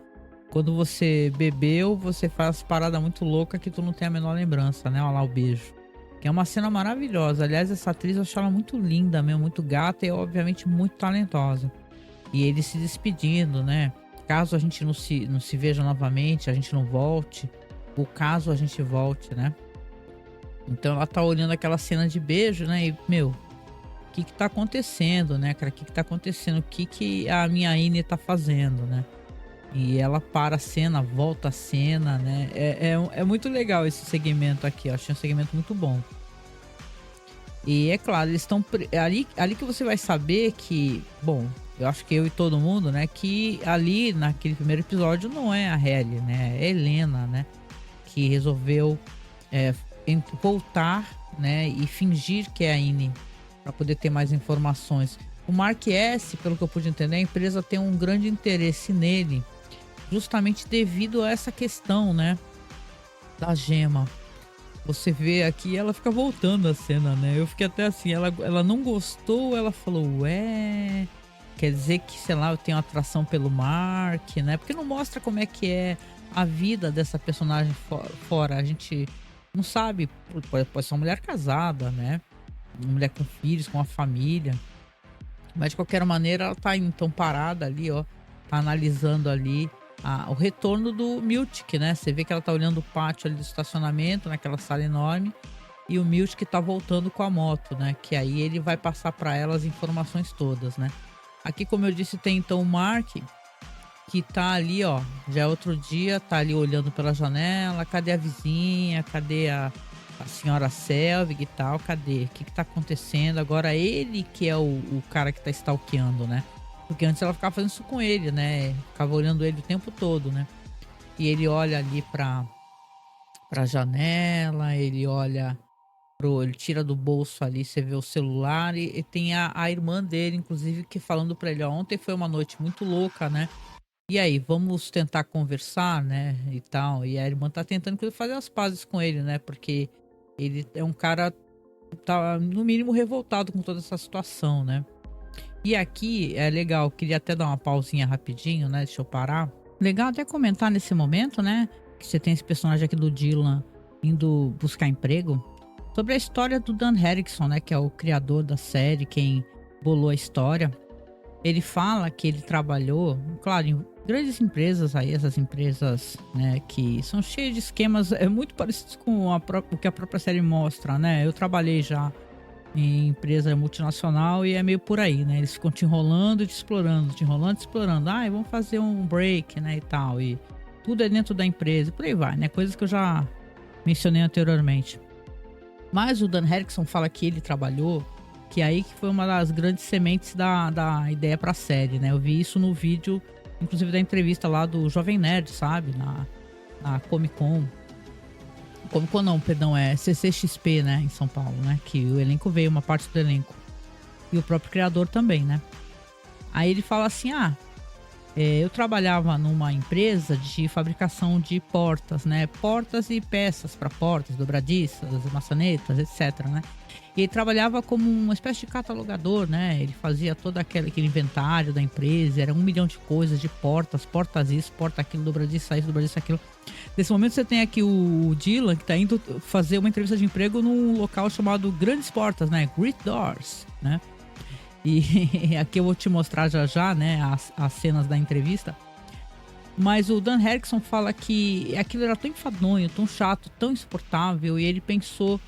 Quando você bebeu, você faz parada muito louca que tu não tem a menor lembrança, né? Olha lá o beijo. Que é uma cena maravilhosa. Aliás, essa atriz eu acho ela muito linda mesmo, muito gata e obviamente muito talentosa. E ele se despedindo, né? Caso a gente não se veja novamente, a gente não volte. Ou caso a gente volte, né? Então ela tá olhando aquela cena de beijo, né? E, o que tá acontecendo, né, cara? O que tá acontecendo? O que a minha Ine tá fazendo, né? E ela para a cena, volta a cena, né? É muito legal esse segmento aqui, eu achei um segmento muito bom. E é claro, eles estão... Ali que você vai saber que... Bom, eu acho que eu e todo mundo, né? Que ali, naquele primeiro episódio, não é a Halle, né? É a Helena, né? Que resolveu voltar, né? E fingir que é a Ine, para poder ter mais informações. O Mark S, pelo que eu pude entender, a empresa tem um grande interesse nele, justamente devido a essa questão, né, da gema. Você vê aqui, ela fica voltando a cena, né? Eu fiquei até assim, ela não gostou, ela falou, ué, quer dizer que, sei lá, eu tenho atração pelo Mark, né? Porque não mostra como é que é a vida dessa personagem fora. A gente não sabe, pode ser uma mulher casada, né? Uma mulher com filhos, com uma família. Mas de qualquer maneira, ela tá então parada ali, ó. Tá analisando ali o retorno do Miltic, né? Você vê que ela tá olhando o pátio ali do estacionamento, naquela sala enorme. E o Miltic tá voltando com a moto, né? Que aí ele vai passar para ela as informações todas, né? Aqui, como eu disse, tem então o Mark, que tá ali, ó. Já é outro dia, tá ali olhando pela janela. Cadê a vizinha? Cadê a senhora Selvig e tal? Cadê? O que tá acontecendo? Agora ele que é o cara que tá stalkeando, né? Porque antes ela ficava fazendo isso com ele, né? Ficava olhando ele o tempo todo, né? E ele olha ali pra janela, ele olha ele tira do bolso ali, você vê o celular e tem a irmã dele, inclusive, que falando pra ele, ó, ontem foi uma noite muito louca, né? E aí, vamos tentar conversar, né? E tal. E a irmã tá tentando fazer as pazes com ele, né? Porque ele é um cara, tá no mínimo revoltado com toda essa situação, né? E aqui é legal, queria até dar uma pausinha rapidinho, né? Deixa eu parar. Legal até comentar nesse momento, né? Que você tem esse personagem aqui do Dylan indo buscar emprego. Sobre a história do Dan Erickson, né? Que é o criador da série, quem bolou a história. Ele fala que ele trabalhou, claro, em grandes empresas aí, essas empresas, né? Que são cheias de esquemas, muito parecidos com o que a própria série mostra, né? Eu trabalhei já em empresa multinacional e é meio por aí, né? Eles ficam te enrolando e te explorando, te enrolando e te explorando. Ah, vamos fazer um break, né, e tal. E tudo é dentro da empresa, por aí vai, né? Coisas que eu já mencionei anteriormente. Mas o Dan Erickson fala que ele trabalhou, que aí que foi uma das grandes sementes da ideia pra série, né? Eu vi isso no vídeo, inclusive da entrevista lá do Jovem Nerd, sabe? Na Comic Con. Comic Con não, perdão, é CCXP, né? Em São Paulo, né? Que o elenco veio, uma parte do elenco. E o próprio criador também, né? Aí ele fala assim, Eu trabalhava numa empresa de fabricação de portas, né? Portas e peças para portas, dobradiças, maçanetas, etc, né? E ele trabalhava como uma espécie de catalogador, né? Ele fazia todo aquele inventário da empresa, era 1 milhão de coisas, de portas, portas isso, porta aquilo, dobradiça isso, dobradiça aquilo. Nesse momento você tem aqui o Dylan, que tá indo fazer uma entrevista de emprego num local chamado Grandes Portas, né? Great Doors, né? E aqui eu vou te mostrar já já, né, as cenas da entrevista. Mas o Dan Erickson fala que aquilo era tão enfadonho, tão chato, tão insuportável, e ele pensou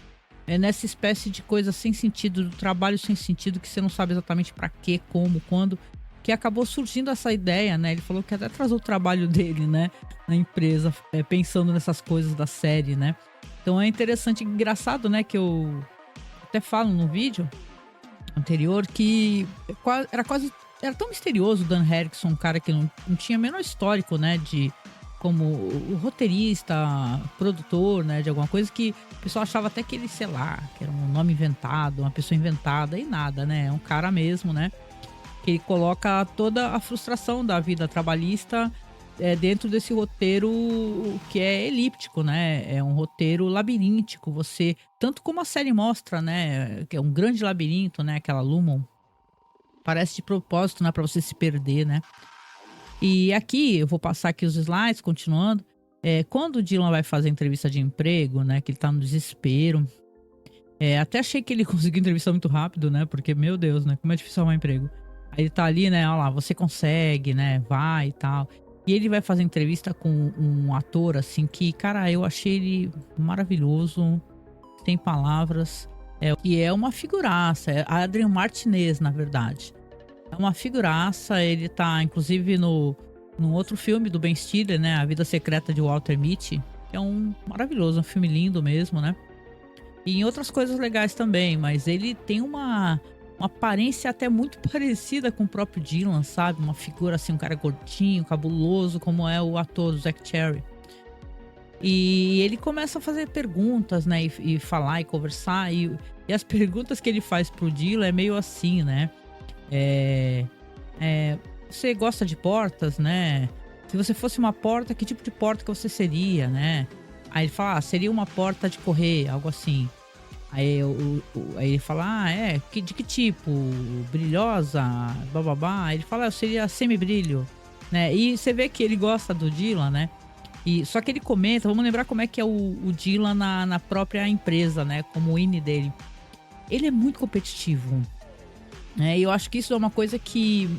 nessa espécie de coisa sem sentido, do trabalho sem sentido, que você não sabe exatamente para quê, como, quando, que acabou surgindo essa ideia, né? Ele falou que até atrasou o trabalho dele, né, na empresa, pensando nessas coisas da série, né? Então é interessante, engraçado, né, que eu até falo no vídeo anterior que era tão misterioso o Dan Erickson, um cara que não tinha o menor histórico, né, de como o roteirista, produtor, né, de alguma coisa, que o pessoal achava até que ele, sei lá, que era um nome inventado, uma pessoa inventada, e nada, né, é um cara mesmo, né, que ele coloca toda a frustração da vida trabalhista dentro desse roteiro que é elíptico, né? É um roteiro labiríntico. Você, tanto como a série mostra, né? Que é um grande labirinto, né? Aquela Lumon. Parece de propósito, né? Pra você se perder, né? E aqui, eu vou passar aqui os slides, continuando. Quando o Dylan vai fazer a entrevista de emprego, né? Que ele tá no desespero. Até achei que ele conseguiu entrevista muito rápido, né? Porque, meu Deus, né? Como é difícil arrumar emprego. Aí ele tá ali, né? Olha lá, você consegue, né? Vai e tal. E ele vai fazer entrevista com um ator, assim, que, cara, eu achei ele maravilhoso, tem palavras, que é uma figuraça, é Adrian Martinez, na verdade. É uma figuraça, ele tá, inclusive, num outro filme do Ben Stiller, né, A Vida Secreta de Walter Mitty, que é um maravilhoso, um filme lindo mesmo, né. E em outras coisas legais também, mas ele tem uma aparência até muito parecida com o próprio Dylan, sabe? Uma figura assim, um cara gordinho, cabuloso, como é o ator Zack Cherry. E ele começa a fazer perguntas, né? E falar e conversar. E as perguntas que ele faz pro Dylan é meio assim, né? Você gosta de portas, né? Se você fosse uma porta, que tipo de porta que você seria, né? Aí ele fala, seria uma porta de correr, algo assim. Aí ele fala, de que tipo? Brilhosa, bababá. Aí ele fala, eu seria semi-brilho, né? E você vê que ele gosta do Dylan, né? Só que ele comenta, vamos lembrar como é que é o Dylan na própria empresa, né? Como o INE dele. Ele é muito competitivo, né? E eu acho que isso é uma coisa que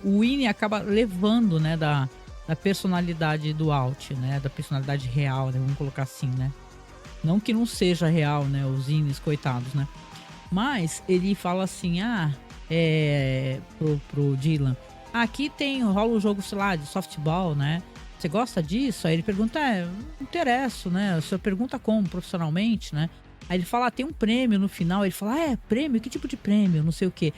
o INE acaba levando, né? Da personalidade do Alt, né? Da personalidade real, né? Vamos colocar assim, né? Não que não seja real, né? Os Ines, coitados, né? Mas ele fala assim, pro Dylan. Aqui rola um jogo, sei lá, de softball, né? Você gosta disso? Aí ele pergunta, interesso, né? O senhor pergunta como, profissionalmente, né? Aí ele fala, tem um prêmio no final. Ele fala, prêmio? Que tipo de prêmio? Não sei o quê.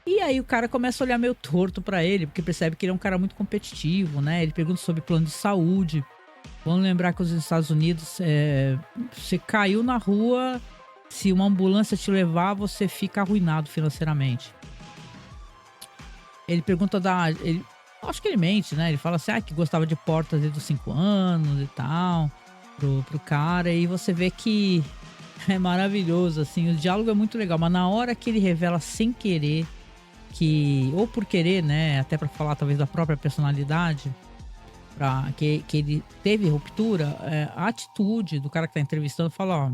E aí o cara começa a olhar meio torto pra ele, porque percebe que ele é um cara muito competitivo, né? Ele pergunta sobre plano de saúde. Vamos lembrar que os Estados Unidos, você caiu na rua, se uma ambulância te levar, você fica arruinado financeiramente. Ele pergunta acho que ele mente, né? Ele fala assim, que gostava de portas desde os 5 anos e tal, pro cara. E você vê que é maravilhoso, assim, o diálogo é muito legal. Mas na hora que ele revela sem querer, ou por querer, né? Até pra falar talvez da própria personalidade, que ele teve ruptura, a atitude do cara que tá entrevistando fala,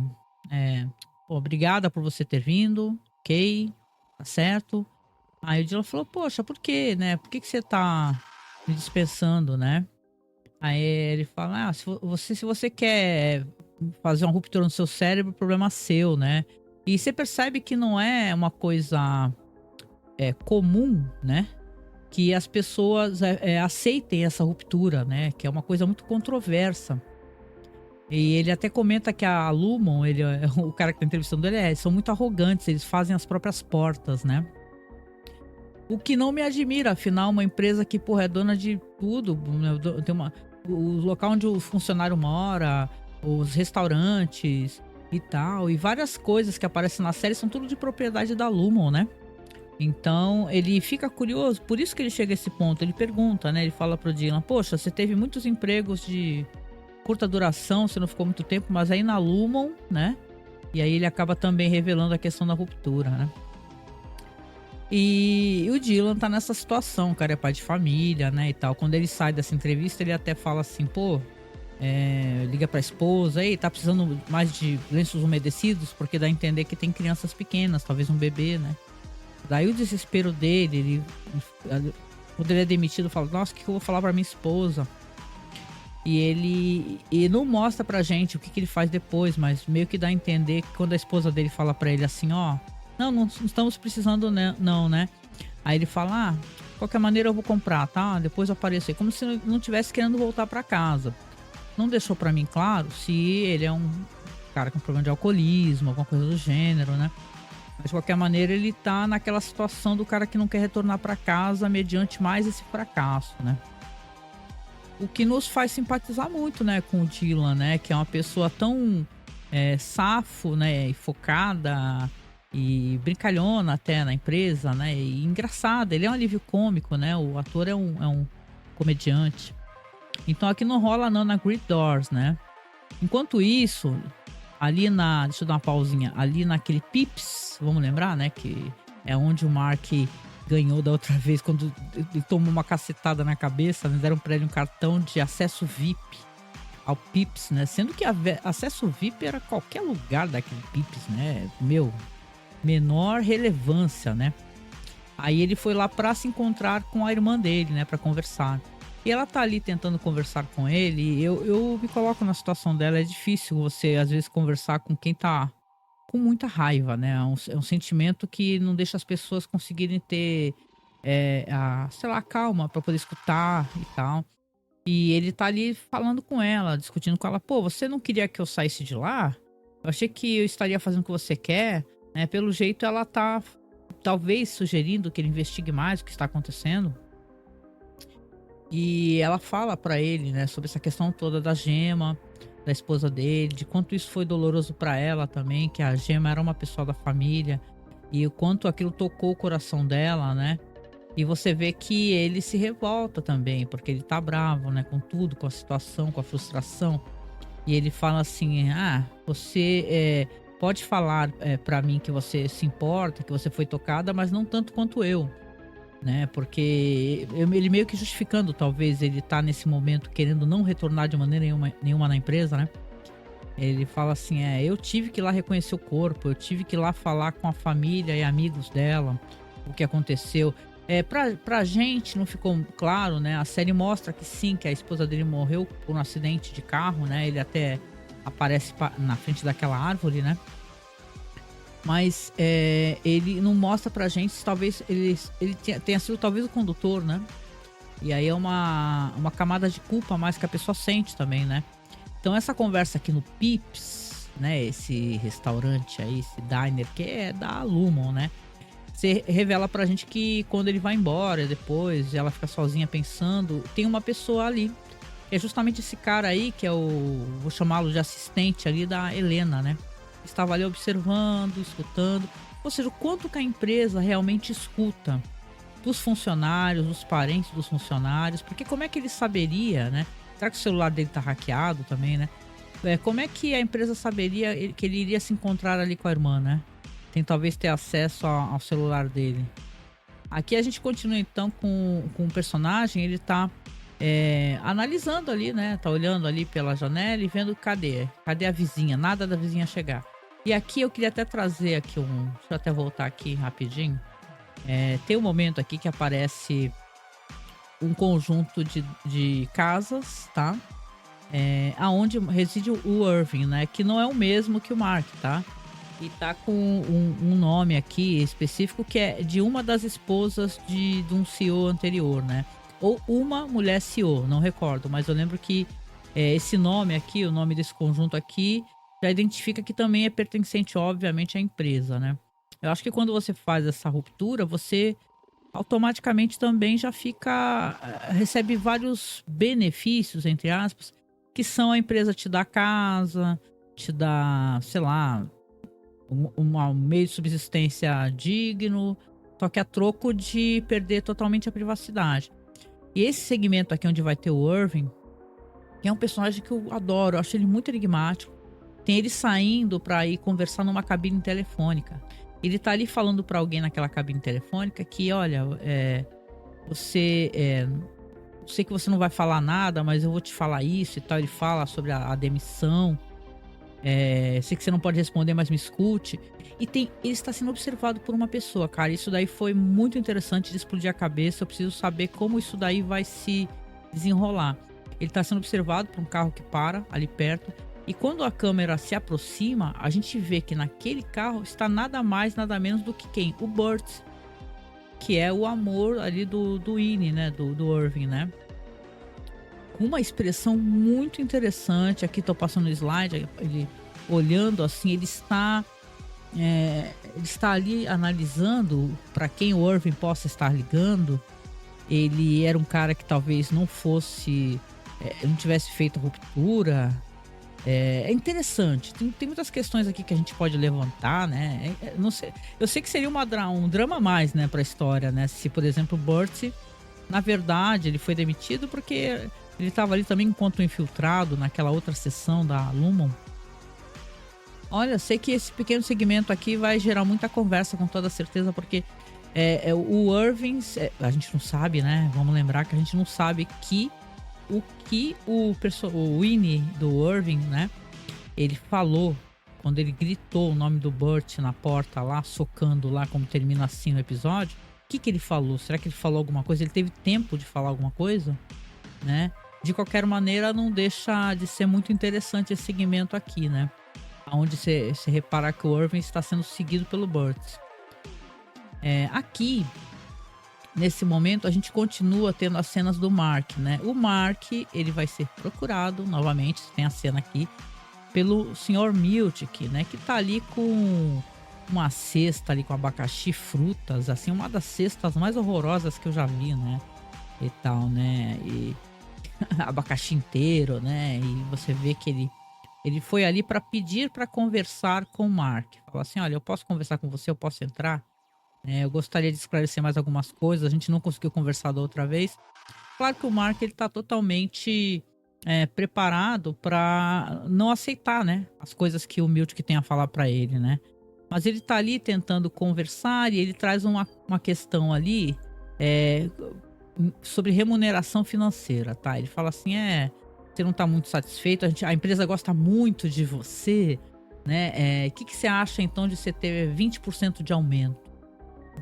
obrigada por você ter vindo, ok, tá certo. Aí o Dylan falou, poxa, por quê, né? Por que você tá me dispensando, né? Aí ele fala, se você quer fazer uma ruptura no seu cérebro, problema seu, né? E você percebe que não é uma coisa comum, né? Que as pessoas aceitem essa ruptura, né? Que é uma coisa muito controversa. E ele até comenta que a Lumon, o cara que tá entrevistando ele, são muito arrogantes, eles fazem as próprias portas, né? O que não me admira, afinal, uma empresa que, porra, é dona de tudo. Tem o local onde o funcionário mora, os restaurantes e tal. E várias coisas que aparecem na série são tudo de propriedade da Lumon, né? Então ele fica curioso, por isso que ele chega a esse ponto. Ele pergunta, né? Ele fala pro Dylan: poxa, você teve muitos empregos de curta duração, você não ficou muito tempo, mas aí na Lumon, né? E aí ele acaba também revelando a questão da ruptura, né? E o Dylan tá nessa situação, cara, é pai de família, né, e tal. Quando ele sai dessa entrevista, ele até fala assim, pô, liga pra esposa, aí tá precisando mais de lenços umedecidos, porque dá a entender que tem crianças pequenas, talvez um bebê, né. Daí o desespero dele, quando ele é demitido, fala, nossa, o que eu vou falar pra minha esposa? E não mostra pra gente o que ele faz depois, mas meio que dá a entender que quando a esposa dele fala pra ele assim, ó, não estamos precisando, né, não, né? Aí ele fala, de qualquer maneira eu vou comprar, tá? Depois eu apareço aí. Como se não tivesse querendo voltar pra casa. Não deixou pra mim claro se ele é um cara com problema de alcoolismo, alguma coisa do gênero, né? Mas de qualquer maneira ele tá naquela situação do cara que não quer retornar pra casa mediante mais esse fracasso, né? O que nos faz simpatizar muito, né, com o Dylan, né? Que é uma pessoa tão safo, né? E focada e brincalhona até na empresa, né? E engraçada. Ele é um alívio cômico, né? O ator é um comediante. Então aqui não rola não na Great Doors, né? Enquanto isso, ali deixa eu dar uma pausinha. Ali naquele Pips, vamos lembrar, né? Que é onde o Mark ganhou da outra vez, quando ele tomou uma cacetada na cabeça, né? Deram pra ele um cartão de acesso VIP ao Pips, né? Sendo que acesso VIP era qualquer lugar daquele Pips, né? Menor relevância, né? Aí ele foi lá pra se encontrar com a irmã dele, né? Pra conversar. E ela tá ali tentando conversar com ele. E eu me coloco na situação dela. É difícil você, às vezes, conversar com quem tá com muita raiva, né? É um sentimento que não deixa as pessoas conseguirem ter, sei lá, calma pra poder escutar e tal. E ele tá ali falando com ela, discutindo com ela. Pô, você não queria que eu saísse de lá? Eu achei que eu estaria fazendo o que você quer, né? Pelo jeito ela tá talvez sugerindo que ele investigue mais o que está acontecendo. E ela fala pra ele, né, sobre essa questão toda da Gemma, da esposa dele, de quanto isso foi doloroso pra ela também, que a Gemma era uma pessoa da família, e o quanto aquilo tocou o coração dela, né? E você vê que ele se revolta também, porque ele tá bravo, né, com tudo, com a situação, com a frustração. E ele fala assim: você pode falar para mim que você se importa, que você foi tocada, mas não tanto quanto eu, né? Porque ele meio que justificando, talvez ele tá nesse momento querendo não retornar de maneira nenhuma na empresa, né? Ele fala assim: eu tive que ir lá reconhecer o corpo, eu tive que ir lá falar com a família e amigos dela o que aconteceu. Pra gente não ficou claro, né? A série mostra que sim, que a esposa dele morreu por um acidente de carro, né? Ele até aparece na frente daquela árvore, né? Mas ele não mostra pra gente se talvez ele tenha sido talvez o condutor, né? E aí é uma camada de culpa a mais que a pessoa sente também, né? Então essa conversa aqui no Pips, né? Esse restaurante aí, esse diner que é da Lumon, né? Você revela pra gente que quando ele vai embora depois, ela fica sozinha pensando, tem uma pessoa ali. Que é justamente esse cara aí, que é vou chamá-lo de assistente ali da Helena, né? Estava ali observando, escutando. Ou seja, o quanto que a empresa realmente escuta dos funcionários, dos parentes dos funcionários. Porque como é que ele saberia, né? Será que o celular dele tá hackeado também, né? Como é que a empresa saberia que ele iria se encontrar ali com a irmã, né? Tem talvez ter acesso ao celular dele. Aqui a gente continua então com o personagem, ele tá analisando ali, né? Tá olhando ali pela janela e vendo cadê a vizinha, nada da vizinha chegar. E aqui eu queria até trazer aqui deixa eu até voltar aqui rapidinho. Tem um momento aqui que aparece um conjunto de casas, tá? Aonde reside o Irving, né? Que não é o mesmo que o Mark, tá? E tá com um nome aqui específico que é de uma das esposas de um CEO anterior, né? Ou uma mulher CEO, não recordo, mas eu lembro que esse nome aqui, o nome desse conjunto aqui, já identifica que também é pertencente, obviamente, à empresa, né? Eu acho que quando você faz essa ruptura, você automaticamente também já recebe vários benefícios, entre aspas, que são a empresa te dá casa, te dá, sei lá, um meio de subsistência digno, só que a troco de perder totalmente a privacidade. E esse segmento aqui onde vai ter o Irving, que é um personagem que eu adoro, eu acho ele muito enigmático. Tem ele saindo pra ir conversar numa cabine telefônica. Ele tá ali falando pra alguém naquela cabine telefônica que, olha, eu sei que você não vai falar nada, mas eu vou te falar isso e tal. Ele fala sobre a demissão. Sei que você não pode responder, mas me escute. Ele está sendo observado por uma pessoa, cara. Isso daí foi muito interessante de explodir a cabeça. Eu preciso saber como isso daí vai se desenrolar. Ele está sendo observado por um carro que para ali perto. E quando a câmera se aproxima, a gente vê que naquele carro está nada mais, nada menos do que quem? O Burt, que é o amor ali do Winnie, né? Do Irving, né? Com uma expressão muito interessante. Aqui tô passando o slide, ele olhando assim, ele está ali analisando para quem o Irving possa estar ligando. Ele era um cara que talvez não fosse, não tivesse feito ruptura. É interessante, tem muitas questões aqui que a gente pode levantar, né? Não sei, eu sei que seria um drama a mais, né, pra história, né? Se, por exemplo, o Burt, na verdade, ele foi demitido porque ele estava ali também enquanto infiltrado naquela outra sessão da Lumon. Olha, sei que esse pequeno segmento aqui vai gerar muita conversa, com toda certeza, porque o Irving, a gente não sabe, né? Vamos lembrar que a gente não sabe o que o Winnie do Irving, né? Ele falou quando ele gritou o nome do Burt na porta lá, socando lá, como termina assim o episódio. O que ele falou? Será que ele falou alguma coisa? Ele teve tempo de falar alguma coisa, né? De qualquer maneira, não deixa de ser muito interessante esse segmento aqui, né? Onde você repara que o Irving está sendo seguido pelo Burt. Aqui, nesse momento, a gente continua tendo as cenas do Mark, né? O Mark, ele vai ser procurado novamente, tem a cena aqui, pelo Sr. Miltic, né? Que tá ali com uma cesta ali com abacaxi, frutas, assim, uma das cestas mais horrorosas que eu já vi, né? E tal, né? E abacaxi inteiro, né? E você vê que ele foi ali para pedir para conversar com o Mark. Falou assim, olha, eu posso conversar com você, eu posso entrar? Eu gostaria de esclarecer mais algumas coisas, a gente não conseguiu conversar da outra vez. Claro que o Mark, ele tá totalmente preparado para não aceitar, né, as coisas que o Miltic tem a falar para ele, né. Mas ele tá ali tentando conversar e ele traz uma questão ali sobre remuneração financeira, tá? Ele fala assim, você não tá muito satisfeito, a empresa gosta muito de você, né, que você acha então de você ter 20% de aumento?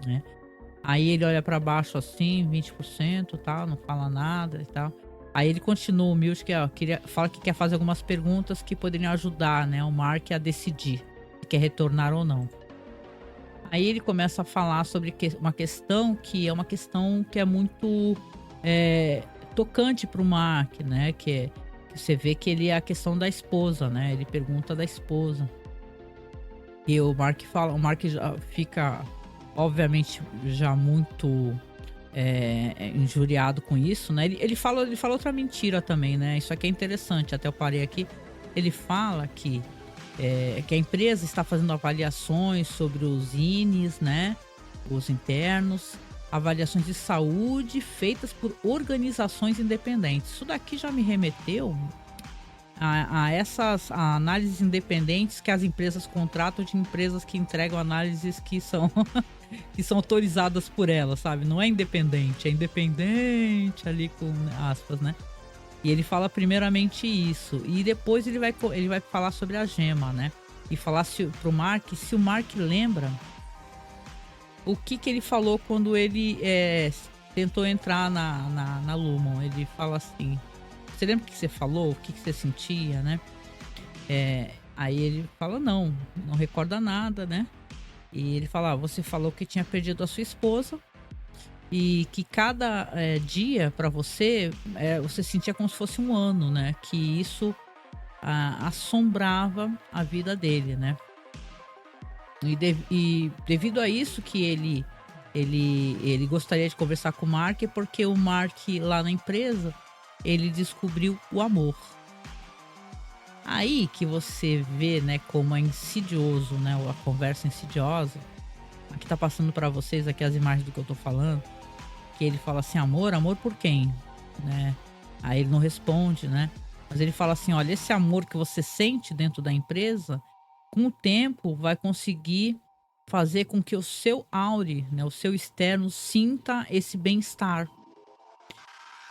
Né? Aí ele olha pra baixo assim, 20%, tal, não fala nada e tal. Aí ele continua, o Miltic, fala que quer fazer algumas perguntas que poderiam ajudar, né, o Mark a decidir se quer retornar ou não. Aí ele começa a falar sobre uma questão que é muito tocante pro Mark, né, que você vê que ele é a questão da esposa, né, ele pergunta da esposa. E o Mark já fica obviamente já muito injuriado com isso, né? Ele fala outra mentira também, né? Isso aqui é interessante, até eu parei aqui. Ele fala que a empresa está fazendo avaliações sobre os INES, né? Os internos, avaliações de saúde feitas por organizações independentes. Isso daqui já me remeteu a essas análises independentes que as empresas contratam de empresas que entregam análises que são que são autorizadas por elas, sabe? Não é independente, é independente ali com aspas, né? E ele fala primeiramente isso, e depois ele vai falar sobre a gema, né? E falar pro Mark, se o Mark lembra o que ele falou quando ele tentou entrar na Lumon. Ele fala assim, você lembra o que você falou? O que você sentia, né? Aí ele fala, não recorda nada, né? E ele fala, você falou que tinha perdido a sua esposa e que cada dia pra você, você sentia como se fosse um ano, né? Que isso assombrava a vida dele, né? E devido a isso que ele gostaria de conversar com o Mark, porque o Mark lá na empresa, ele descobriu o amor. Aí que você vê, né, como é insidioso, né, a conversa insidiosa aqui tá passando para vocês aqui as imagens do que eu tô falando, que ele fala assim: amor, amor por quem, né? Aí ele não responde, né? Mas ele fala assim: olha, esse amor que você sente dentro da empresa, com o tempo vai conseguir fazer com que o seu aure, né, o seu externo sinta esse bem-estar,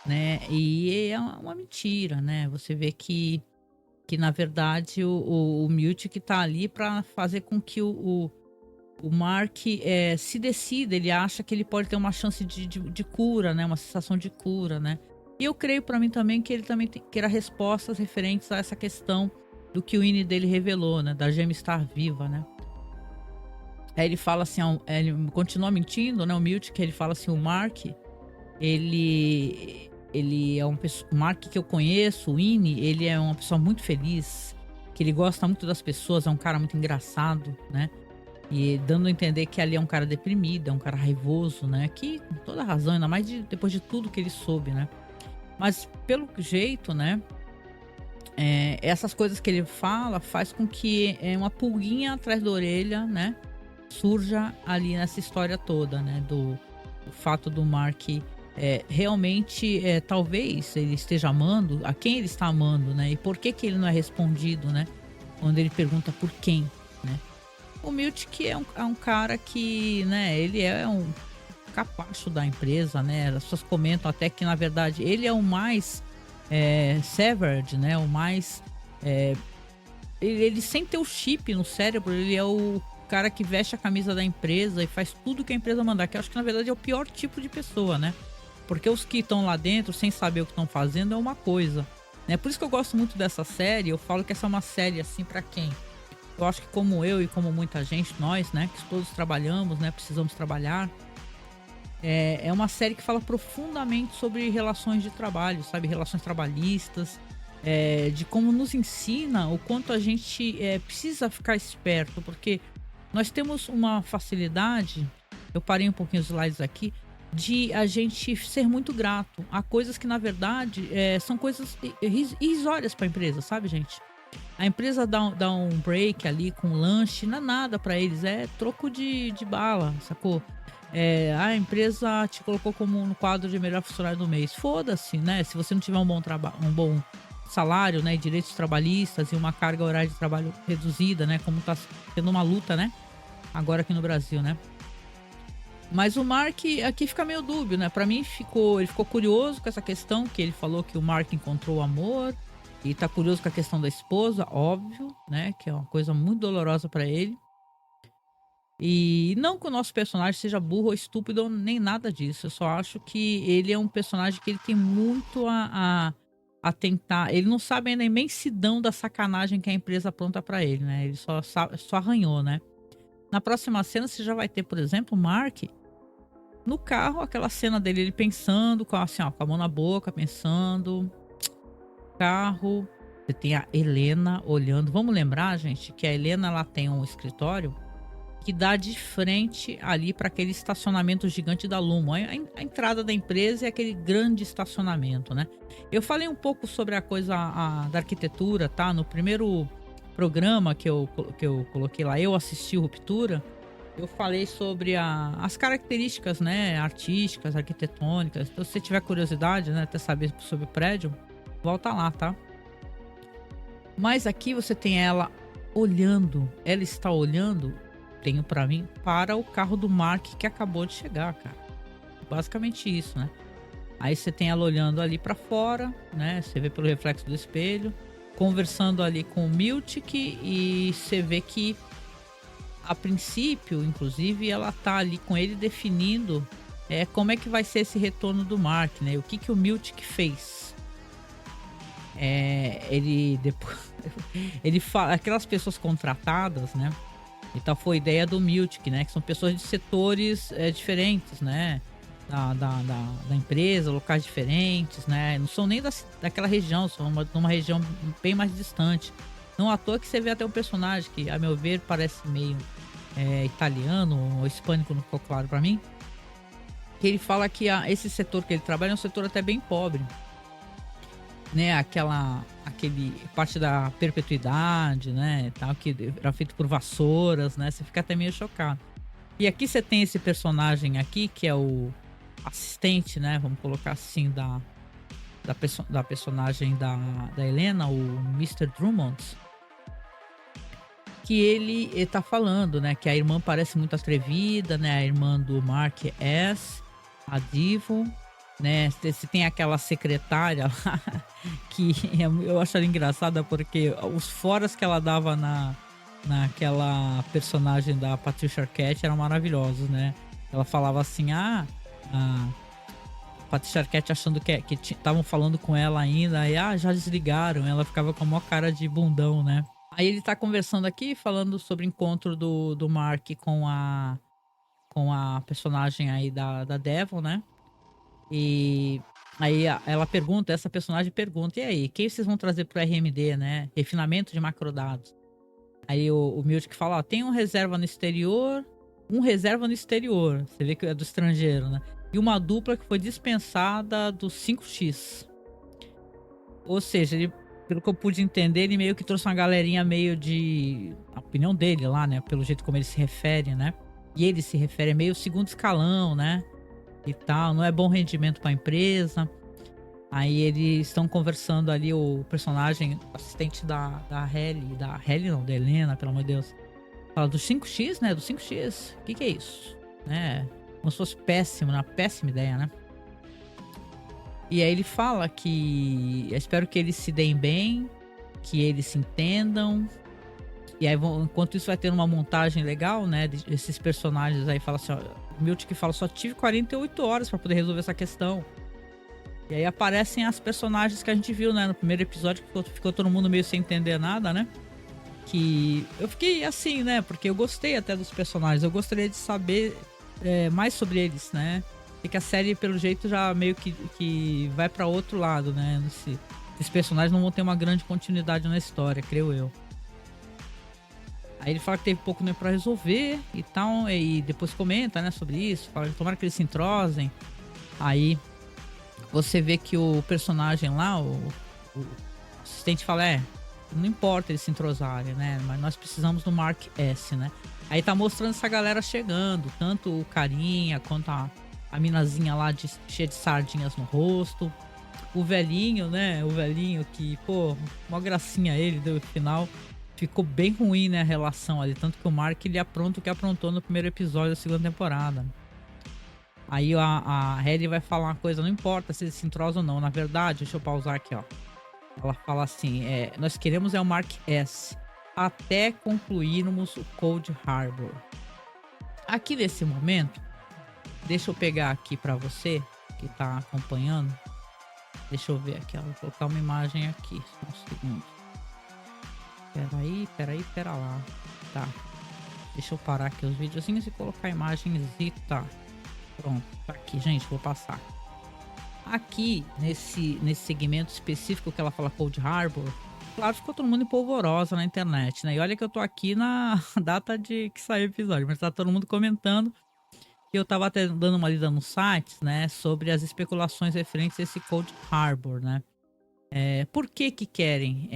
né? E é uma mentira, né? Você vê que na verdade o Milt que tá ali para fazer com que o Mark se decida. Ele acha que ele pode ter uma chance de cura, né? Uma sensação de cura, né? E eu creio para mim também que ele também queira respostas referentes a essa questão do que o Winnie dele revelou, né? Da gema estar viva, né? Aí ele fala assim, ele continua mentindo, né? O Milt, que ele fala assim, o Mark, ele é o Mark que eu conheço, o Winnie, ele é uma pessoa muito feliz, que ele gosta muito das pessoas, é um cara muito engraçado, né? E dando a entender que ali é um cara deprimido, é um cara raivoso, né? Que com toda razão, ainda mais depois de tudo que ele soube, né? Mas pelo jeito, né? Essas coisas que ele fala faz com que uma pulguinha atrás da orelha, né? Surja ali nessa história toda, né? Do fato do Mark realmente, talvez ele esteja amando, a quem ele está amando, né? E por que que ele não é respondido, né? Quando ele pergunta por quem, né? O Milt que é um cara que, né? Ele é um capacho da empresa, né? As pessoas comentam até que na verdade ele é o mais severed, né? O mais ele sem ter o chip no cérebro, ele é o cara que veste a camisa da empresa e faz tudo que a empresa mandar, que eu acho que na verdade é o pior tipo de pessoa, né? Porque os que estão lá dentro sem saber o que estão fazendo é uma coisa, né? Por isso que eu gosto muito dessa série. Eu falo que essa é uma série assim para quem eu acho que como eu e como muita gente, nós, né, que todos trabalhamos, né, precisamos trabalhar. É uma série que fala profundamente sobre relações de trabalho, sabe? Relações trabalhistas, de como nos ensina o quanto a gente precisa ficar esperto, porque nós temos uma facilidade, eu parei um pouquinho os slides aqui, de a gente ser muito grato a coisas que na verdade são coisas irrisórias para a empresa, sabe, gente? A empresa dá um break ali com lanche, não é nada para eles, é troco de bala, sacou? A empresa te colocou como no quadro de melhor funcionário do mês. Foda-se, né? Se você não tiver um bom salário, né? Direitos trabalhistas e uma carga horária de trabalho reduzida, né? Como tá tendo uma luta, né? Agora aqui no Brasil, né? Mas o Mark aqui fica meio dúbio, né? Pra mim ele ficou curioso com essa questão, que ele falou que o Mark encontrou o amor. E tá curioso com a questão da esposa, óbvio, né? Que é uma coisa muito dolorosa pra ele. E não que o nosso personagem seja burro ou estúpido, nem nada disso. Eu só acho que ele é um personagem que ele tem muito a tentar. Ele não sabe ainda a imensidão da sacanagem que a empresa apronta pra ele, né? Ele só arranhou, né? Na próxima cena você já vai ter, por exemplo, o Mark no carro, aquela cena dele, ele pensando, assim, ó, com a mão na boca, pensando. Carro. Você tem a Helena olhando. Vamos lembrar, gente, que a Helena ela tem um escritório que dá de frente ali para aquele estacionamento gigante da Lumo. A entrada da empresa é aquele grande estacionamento, né? Eu falei um pouco sobre a coisa da arquitetura, tá? No primeiro programa que eu coloquei lá, eu assisti o Ruptura, eu falei sobre as características, né, artísticas, arquitetônicas. Então, se você tiver curiosidade, né, até saber sobre o prédio, volta lá, tá? Mas aqui você tem ela olhando, ela está olhando, tenho pra mim, para o carro do Mark que acabou de chegar, cara. Basicamente isso, né? Aí você tem ela olhando ali pra fora, né? Você vê pelo reflexo do espelho, conversando ali com o Miltic, e você vê que a princípio, inclusive, ela tá ali com ele definindo como é que vai ser esse retorno do Mark, né? O que o Miltic fez. Ele depois ele fala aquelas pessoas contratadas, né? Então foi ideia do Miltic, né? Que são pessoas de setores diferentes, né? Da empresa, locais diferentes, né? Não são nem daquela região, são numa região bem mais distante. Não à toa que você vê até um personagem que, a meu ver, parece meio italiano ou hispânico, não ficou claro pra mim. Que ele fala que esse setor que ele trabalha é um setor até bem pobre, né? Aquele parte da perpetuidade, né? Tal, que era feito por vassouras, né? Você fica até meio chocado. E aqui você tem esse personagem aqui, que é o assistente, né? Vamos colocar assim, da personagem da Helena, o Mr. Drummond. Que ele tá falando, né? Que a irmã parece muito atrevida, né? A irmã do Mark S, a Divo, né? Se tem aquela secretária lá, que eu acho ela engraçada porque os foras que ela dava naquela personagem da Patricia Arquette eram maravilhosos, né? Ela falava assim, a Patricia Arquette achando que estavam falando com ela ainda, e já desligaram, ela ficava com a maior cara de bundão, né? Aí ele tá conversando aqui, falando sobre o encontro do Mark com a personagem aí da Devil, né? E aí ela pergunta, essa personagem pergunta, e aí, quem vocês vão trazer pro RMD, né? Refinamento de macrodados. Aí o Miltic fala, ó, tem um reserva no exterior, você vê que é do estrangeiro, né? E uma dupla que foi dispensada do 5X. Ou seja, ele, pelo que eu pude entender, ele meio que trouxe uma galerinha meio de... A opinião dele lá, né? Pelo jeito como ele se refere, né? E ele se refere meio segundo escalão, né? E tal, não é bom rendimento pra empresa. Aí eles estão conversando ali, o personagem, assistente da Helly não, da Helena, pelo amor de Deus. Fala do 5X, né? Do 5X. O que é isso? Né? Como se fosse péssimo, uma péssima ideia, né? E aí ele fala que eu espero que eles se deem bem, que eles se entendam. E aí, enquanto isso, vai ter uma montagem legal, né? Desses personagens aí. Fala assim, ó, o Miltic fala, só tive 48 horas pra poder resolver essa questão. E aí aparecem as personagens que a gente viu, né? No primeiro episódio, que ficou todo mundo meio sem entender nada, né? Que eu fiquei assim, né? Porque eu gostei até dos personagens. Eu gostaria de saber mais sobre eles, né? E que a série, pelo jeito, já meio que vai pra outro lado, né? Esses personagens não vão ter uma grande continuidade na história, creio eu. Aí ele fala que teve pouco tempo pra resolver e tal. E depois comenta, né, sobre isso. Fala que tomara que eles se entrosem. Aí você vê que o personagem lá, o assistente fala, não importa eles se entrosarem, né? Mas nós precisamos do Mark S, né? Aí tá mostrando essa galera chegando, tanto o carinha quanto a minazinha lá cheia de sardinhas no rosto. O velhinho, né? O velhinho que, pô, uma gracinha ele deu no final. Ficou bem ruim, né, a relação ali. Tanto que o Mark, ele apronta o que aprontou no primeiro episódio da segunda temporada. Aí a Helly vai falar uma coisa, não importa se eles se entrosam ou não. Na verdade, deixa eu pausar aqui, ó. Ela fala assim, nós queremos o Mark S. Até concluirmos o Cold Harbor. Aqui nesse momento, deixa eu pegar aqui pra você, que tá acompanhando. Deixa eu ver aqui, ó. Vou colocar uma imagem aqui, só um segundo. Pera lá. Tá. Deixa eu parar aqui os videozinhos e colocar a imagem zita. Pronto, tá aqui, gente, vou passar. Aqui, nesse segmento específico que ela fala Cold Harbor, claro, ficou todo mundo em polvorosa na internet, né? E olha que eu tô aqui na data de que saiu o episódio, mas tá todo mundo comentando. E eu tava até dando uma lida nos sites, né? Sobre as especulações referentes a esse Cold Harbor, né? Por que querem?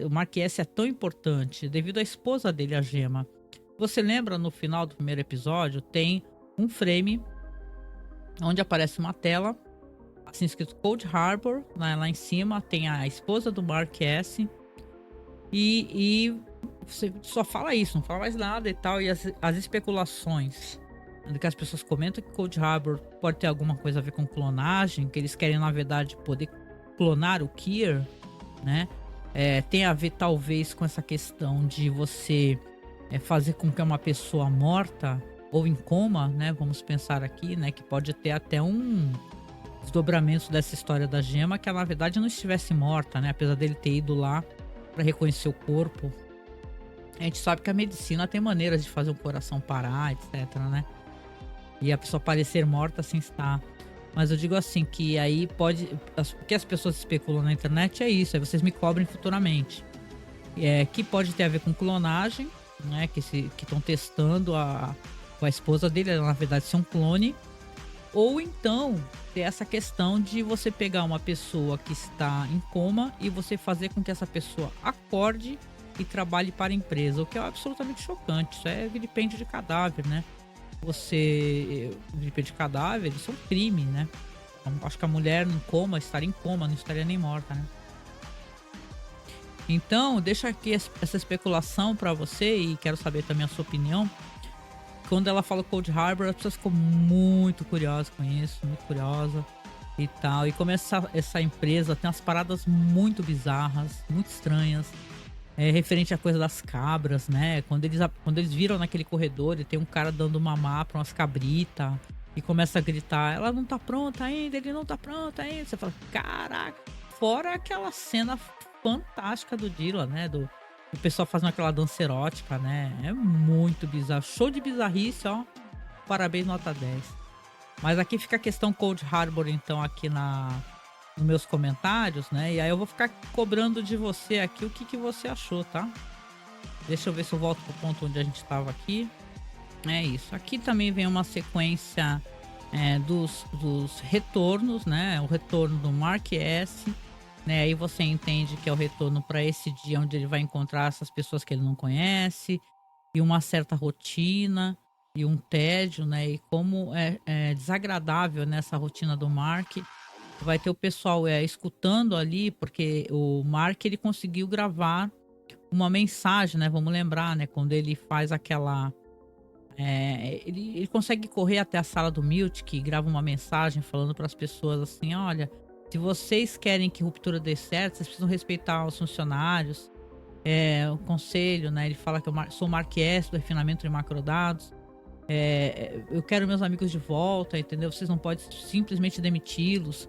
O Mark S é tão importante devido à esposa dele, a Gemma. Você lembra no final do primeiro episódio? Tem um frame onde aparece uma tela assim escrito Cold Harbor, né, lá em cima tem a esposa do Mark S. E você só fala isso, não fala mais nada e tal. E as especulações que as pessoas comentam que Cold Harbor pode ter alguma coisa a ver com clonagem, que eles querem na verdade poder clonar o Kier, né? Tem a ver talvez com essa questão de você fazer com que uma pessoa morta ou em coma, né? Vamos pensar aqui, né? Que pode ter até um desdobramento dessa história da Gemma, que ela na verdade não estivesse morta, né? Apesar dele ter ido lá para reconhecer o corpo. A gente sabe que a medicina tem maneiras de fazer o coração parar, etc, né? E a pessoa parecer morta sem estar. Mas eu digo assim, que aí pode... O que as pessoas especulam na internet é isso. Aí vocês me cobrem futuramente. Que pode ter a ver com clonagem, né? Que estão testando com a esposa dele, na verdade, ser um clone. Ou então, ter essa questão de você pegar uma pessoa que está em coma e você fazer com que essa pessoa acorde e trabalhe para a empresa, o que é absolutamente chocante. Isso é vilipêndio de cadáver, né? Vilipêndio de cadáver, isso é um crime, né? Então, acho que a mulher em coma, estaria em coma, não estaria nem morta, né? Então, deixa aqui essa especulação para você e quero saber também a sua opinião. Quando ela fala Cold Harbor, a pessoa ficou muito curiosa com isso, muito curiosa e tal. E como essa empresa tem umas paradas muito bizarras, muito estranhas, referente à coisa das cabras, né? Quando eles viram naquele corredor e tem um cara dando mamar pra umas cabritas e começa a gritar, ela não tá pronta ainda, ele não tá pronto ainda. Você fala, caraca, fora aquela cena fantástica do Dylan, né? O pessoal fazendo aquela dança erótica, né? É muito bizarro. Show de bizarrice, ó. Parabéns, nota 10. Mas aqui fica a questão Cold Harbor, então, aqui nos meus comentários, né? E aí eu vou ficar cobrando de você aqui o que você achou, tá? Deixa eu ver se eu volto pro ponto onde a gente estava aqui. É isso. Aqui também vem uma sequência dos retornos, né? O retorno do Mark S., né? Aí você entende que é o retorno para esse dia onde ele vai encontrar essas pessoas que ele não conhece e uma certa rotina e um tédio, né? E como é desagradável nessa rotina do Mark. Vai ter o pessoal escutando ali, porque o Mark ele conseguiu gravar uma mensagem, né? Vamos lembrar, né? Quando ele faz aquela ele consegue correr até a sala do Milt, que grava uma mensagem falando para as pessoas assim: olha, se vocês querem que ruptura dê certo, vocês precisam respeitar os funcionários, o conselho, né? Ele fala que eu sou o Mark S do refinamento de macrodados, eu quero meus amigos de volta, entendeu? Vocês não podem simplesmente demiti-los,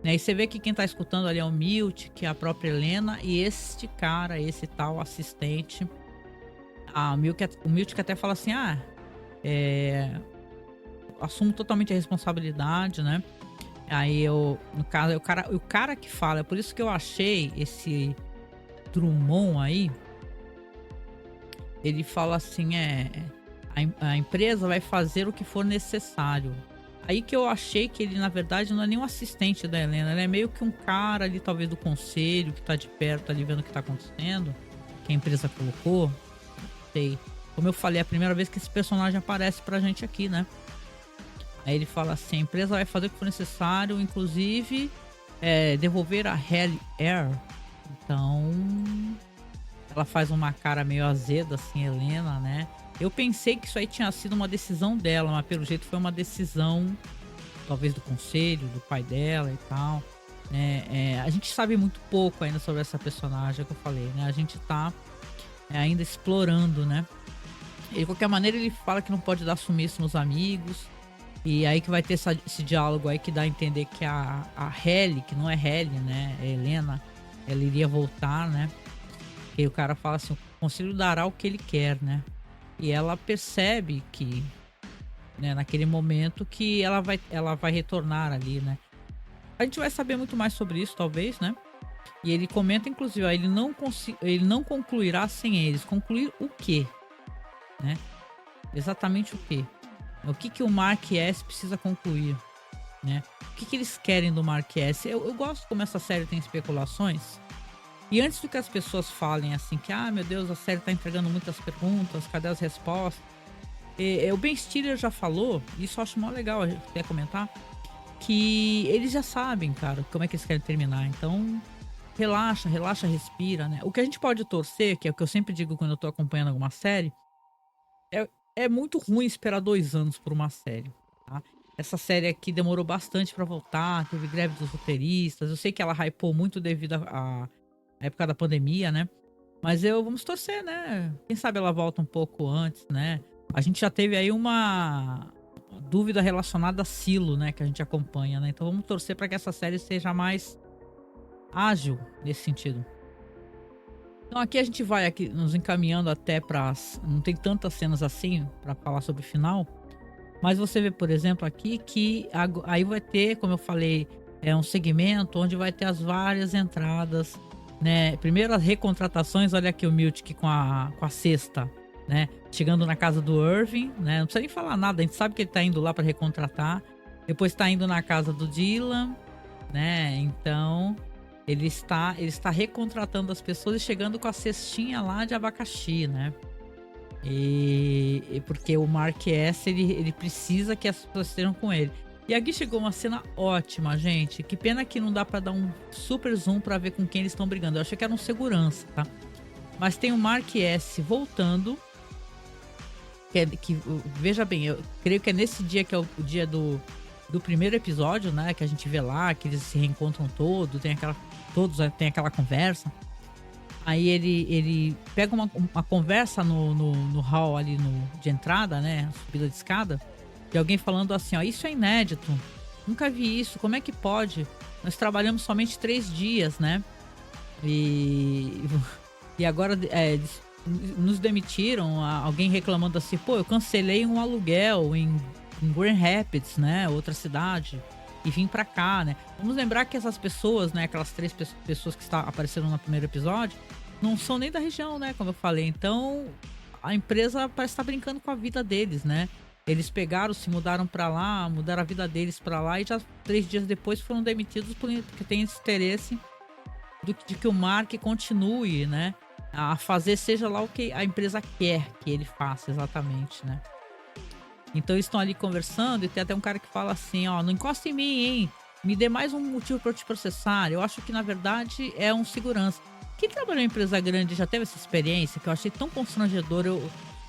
né? E você vê que quem tá escutando ali é o Milt, que é a própria Helena, e este cara, esse tal assistente, o Milt que até fala assim: assumo totalmente a responsabilidade, né? Aí no caso, o cara que fala, é por isso que eu achei esse Drummond aí, ele fala assim, a empresa vai fazer o que for necessário. Aí que eu achei que ele, na verdade, não é nenhum assistente da Helena, ele é meio que um cara ali, talvez do conselho, que tá de perto ali vendo o que tá acontecendo, que a empresa colocou. Não sei. Como eu falei, é a primeira vez que esse personagem aparece pra gente aqui, né? Aí ele fala assim: a empresa vai fazer o que for necessário, inclusive devolver a Hell Air. Então, ela faz uma cara meio azeda, assim, Helena, né? Eu pensei que isso aí tinha sido uma decisão dela, mas pelo jeito foi uma decisão, talvez do conselho, do pai dela e tal, né? A gente sabe muito pouco ainda sobre essa personagem, que eu falei, né? A gente tá ainda explorando, né? E de qualquer maneira ele fala que não pode dar sumiço nos amigos. E aí que vai ter esse diálogo aí que dá a entender que a Halle, que não é Halle, né? É Helena, ela iria voltar, né? E o cara fala assim: o conselho dará o que ele quer, né? E ela percebe que, né, naquele momento que ela vai retornar ali, né? A gente vai saber muito mais sobre isso, talvez, né? E ele comenta, inclusive, ó, ele não concluirá sem eles. Concluir o quê? Né? Exatamente o quê? O que o Mark S precisa concluir, né? O que eles querem do Mark S? Eu gosto como essa série tem especulações. E antes do que as pessoas falem assim que, meu Deus, a série tá entregando muitas perguntas, cadê as respostas? O Ben Stiller já falou, isso eu acho mó legal até comentar, que eles já sabem, cara, como é que eles querem terminar. Então, relaxa, respira, né? O que a gente pode torcer, que é o que eu sempre digo quando eu tô acompanhando alguma série, é muito ruim esperar 2 anos por uma série, tá? Essa série aqui demorou bastante pra voltar, teve greve dos roteiristas, eu sei que ela hypou muito devido à época da pandemia, né? Mas vamos torcer, né? Quem sabe ela volta um pouco antes, né? A gente já teve aí uma dúvida relacionada a Silo, né? Que a gente acompanha, né? Então vamos torcer para que essa série seja mais ágil nesse sentido. Então aqui a gente vai aqui nos encaminhando até não tem tantas cenas assim para falar sobre o final. Mas você vê, por exemplo, aqui que aí vai ter, como eu falei, um segmento onde vai ter as várias entradas, né? Primeiro as recontratações, olha aqui o Miltic com a cesta, né? Chegando na casa do Irving, né? Não precisa nem falar nada, a gente sabe que ele tá indo lá para recontratar. Depois tá indo na casa do Dylan, né? Então, ele está recontratando as pessoas e chegando com a cestinha lá de abacaxi, né? E porque o Mark S, ele precisa que as pessoas estejam com ele. E aqui chegou uma cena ótima, gente. Que pena que não dá pra dar um super zoom pra ver com quem eles estão brigando. Eu achei que era um segurança, tá? Mas tem o Mark S voltando. Veja bem, eu creio que é nesse dia que é o dia do primeiro episódio, né? Que a gente vê lá, que eles se reencontram todos tem aquela conversa. Aí ele pega uma conversa no hall ali de entrada, né? Subida de escada. De alguém falando assim, ó, isso é inédito. Nunca vi isso, como é que pode? Nós trabalhamos somente 3 dias, né? E, e agora eles nos demitiram. Alguém reclamando assim, pô, eu cancelei um aluguel em Grand Rapids, né? Outra cidade. E vim pra cá, né? Vamos lembrar que essas pessoas, né? Aquelas 3 pessoas que apareceram no primeiro episódio, não são nem da região, né? Como eu falei. Então, a empresa parece estar brincando com a vida deles, né? Eles pegaram, se mudaram pra lá, mudaram a vida deles pra lá e já 3 dias depois foram demitidos porque tem esse interesse de que o Mark continue, né? A fazer seja lá o que a empresa quer que ele faça exatamente, né? Então eles estão ali conversando e tem até um cara que fala assim, ó, não encosta em mim, hein? Me dê mais um motivo para eu te processar. Eu acho que na verdade é um segurança. Quem trabalhou em empresa grande já teve essa experiência que eu achei tão constrangedor.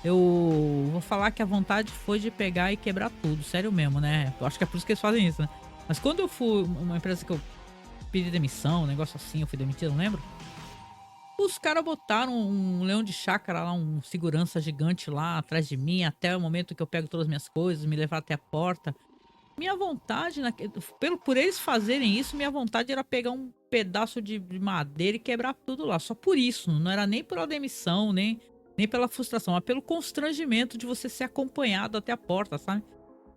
Eu vou falar que a vontade foi de pegar e quebrar tudo, sério mesmo, né? Eu acho que é por isso que eles fazem isso, né? Mas quando eu fui uma empresa que eu pedi demissão, um negócio assim, eu fui demitido, não lembro. Os caras botaram um leão de chácara lá, um segurança gigante lá atrás de mim, até o momento que eu pego todas as minhas coisas, me levar até a porta. Minha vontade, por eles fazerem isso, minha vontade era pegar um pedaço de madeira e quebrar tudo lá. Só por isso, não era nem pela demissão, nem pela frustração, mas pelo constrangimento de você ser acompanhado até a porta, sabe?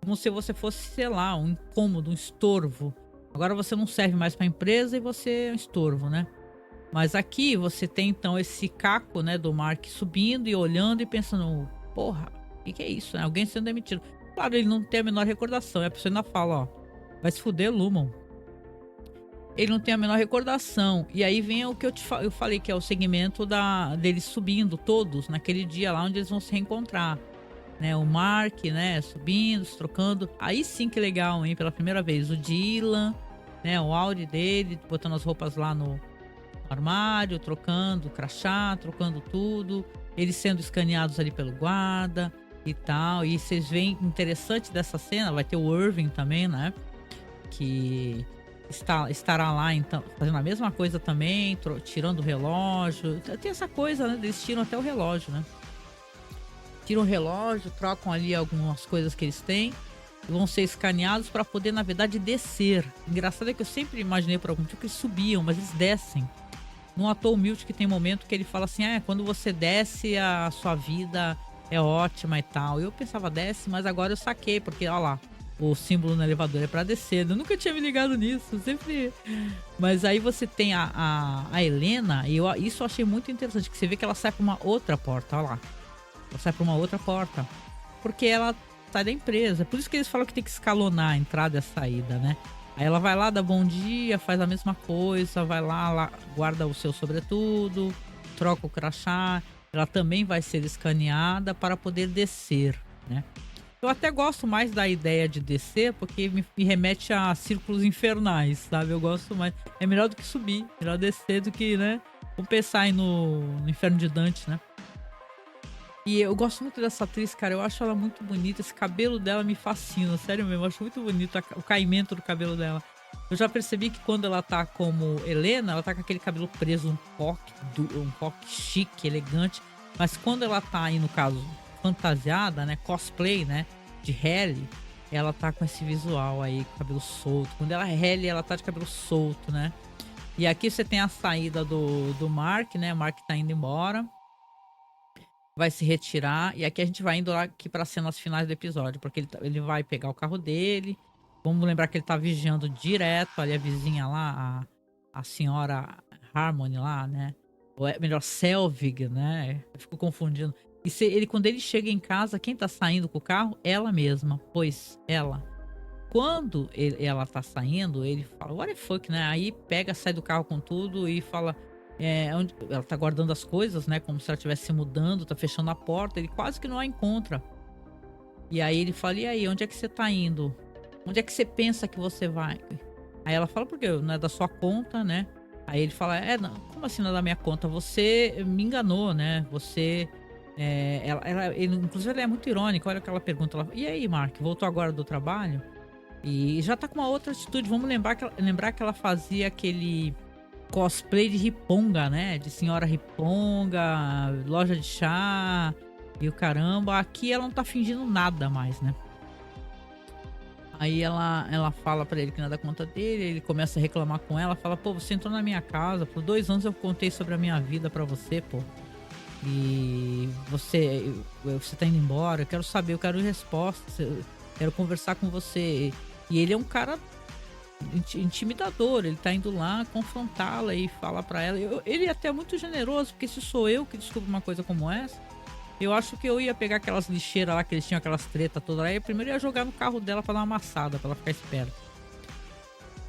Como se você fosse, sei lá, um incômodo, um estorvo. Agora você não serve mais pra empresa e você é um estorvo, né? Mas aqui você tem então esse caco, né, do Mark subindo e olhando e pensando, porra, o que é isso, né? Alguém sendo demitido. Claro, ele não tem a menor recordação. E a pessoa ainda fala, ó, vai se fuder, Lumon. Ele não tem a menor recordação. E aí vem o que eu falei, que é o segmento deles subindo todos naquele dia lá onde eles vão se reencontrar. Né, o Mark, né, subindo, se trocando. Aí sim que legal, hein? Pela primeira vez, o Dylan, né, o Audi dele, botando as roupas lá no armário, trocando crachá, trocando tudo, eles sendo escaneados ali pelo guarda e tal. E vocês veem interessante dessa cena, vai ter o Irving também, né? Que estará lá então fazendo a mesma coisa também, tirando o relógio. Tem essa coisa, né? Eles tiram até o relógio, né? Tiram o relógio, trocam ali algumas coisas que eles têm. Vão ser escaneados para poder, na verdade, descer. Engraçado é que eu sempre imaginei por algum motivo que eles subiam, mas eles descem. No ator humilde que tem momento que ele fala assim, quando você desce a sua vida é ótima e tal. Eu pensava desce, mas agora eu saquei, porque olha lá, o símbolo no elevador é pra descer. Eu nunca tinha me ligado nisso, sempre. Mas aí você tem a Helena, e isso eu achei muito interessante, que você vê que ela sai pra uma outra porta, olha lá. Ela sai pra uma outra porta, porque ela sai da empresa. Por isso que eles falam que tem que escalonar a entrada e a saída, né? Aí ela vai lá, dá bom dia, faz a mesma coisa, vai lá, guarda o seu sobretudo, troca o crachá. Ela também vai ser escaneada para poder descer, né? Eu até gosto mais da ideia de descer, porque me remete a círculos infernais, sabe? Eu gosto mais. É melhor do que subir, melhor descer do que, né? Vamos pensar aí no Inferno de Dante, né? E eu gosto muito dessa atriz, cara. Eu acho ela muito bonita. Esse cabelo dela me fascina, sério mesmo. Eu acho muito bonito o caimento do cabelo dela. Eu já percebi que quando ela tá como Helena, ela tá com aquele cabelo preso, um coque chique, elegante. Mas quando ela tá aí, no caso, fantasiada, né? Cosplay, né? De Halle, ela tá com esse visual aí, cabelo solto. Quando ela é Halle, ela tá de cabelo solto, né? E aqui você tem a saída do Mark, né? O Mark tá indo embora. Vai se retirar. E aqui a gente vai indo lá aqui para cenas finais do episódio, porque ele vai pegar o carro dele. Vamos lembrar que ele tá vigiando direto ali a vizinha lá, a senhora Harmony lá, né? Ou é melhor, Selvig, né? Eu fico confundindo. E quando ele chega em casa, quem tá saindo com o carro? Ela mesma, pois ela quando ela tá saindo, ele fala: "What the fuck", né, aí pega, sai do carro com tudo e fala, onde ela tá guardando as coisas, né, como se ela estivesse se mudando, tá fechando a porta, ele quase que não a encontra. E aí ele fala: "E aí, onde é que você tá indo? Onde é que você pensa que você vai?" Aí ela fala: "Porque não é da sua conta, né?" Aí ele fala: "É, não, como assim não é da minha conta? Você me enganou, né, você", ele inclusive ela é muito irônica, olha o que ela pergunta, ela: "E aí, Mark, voltou agora do trabalho?" E já tá com uma outra atitude, vamos lembrar que ela fazia aquele cosplay de riponga, né, de senhora riponga, loja de chá e o caramba. Aqui ela não tá fingindo nada mais, né. Aí ela fala pra ele que não é da conta dele, ele começa a reclamar com ela, fala: "Pô, você entrou na minha casa, por 2 anos eu contei sobre a minha vida pra você, pô, e você tá indo embora, eu quero saber, eu quero respostas, eu quero conversar com você." E ele é um cara intimidador, ele tá indo lá confrontá-la e falar pra ela, ele é até muito generoso, porque se sou eu que descubro uma coisa como essa, eu acho que eu ia pegar aquelas lixeiras lá que eles tinham, aquelas treta toda lá, e primeiro ia jogar no carro dela pra dar uma amassada, pra ela ficar esperta.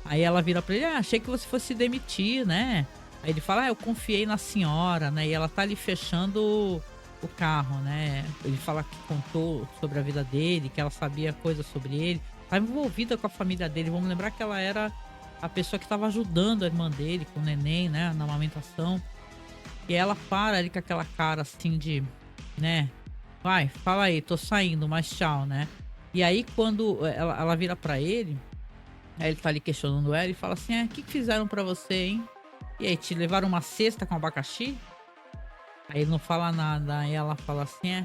Aí ela vira pra ele: "Ah, achei que você fosse se demitir, né?" Aí ele fala: "Ah, eu confiei na senhora, né?" E ela tá ali fechando o carro, né. Ele fala que contou sobre a vida dele, que ela sabia coisas sobre ele, tá envolvida com a família dele. Vamos lembrar que ela era a pessoa que estava ajudando a irmã dele com o neném, né, na amamentação. E ela para ali com aquela cara assim de, né: "Vai, fala aí, tô saindo, mas tchau", né. E aí quando ela vira pra ele, aí ele tá ali questionando ela e fala assim: "É, que fizeram pra você, hein? E aí, te levaram uma cesta com abacaxi?" Aí ele não fala nada, aí ela fala assim: "É,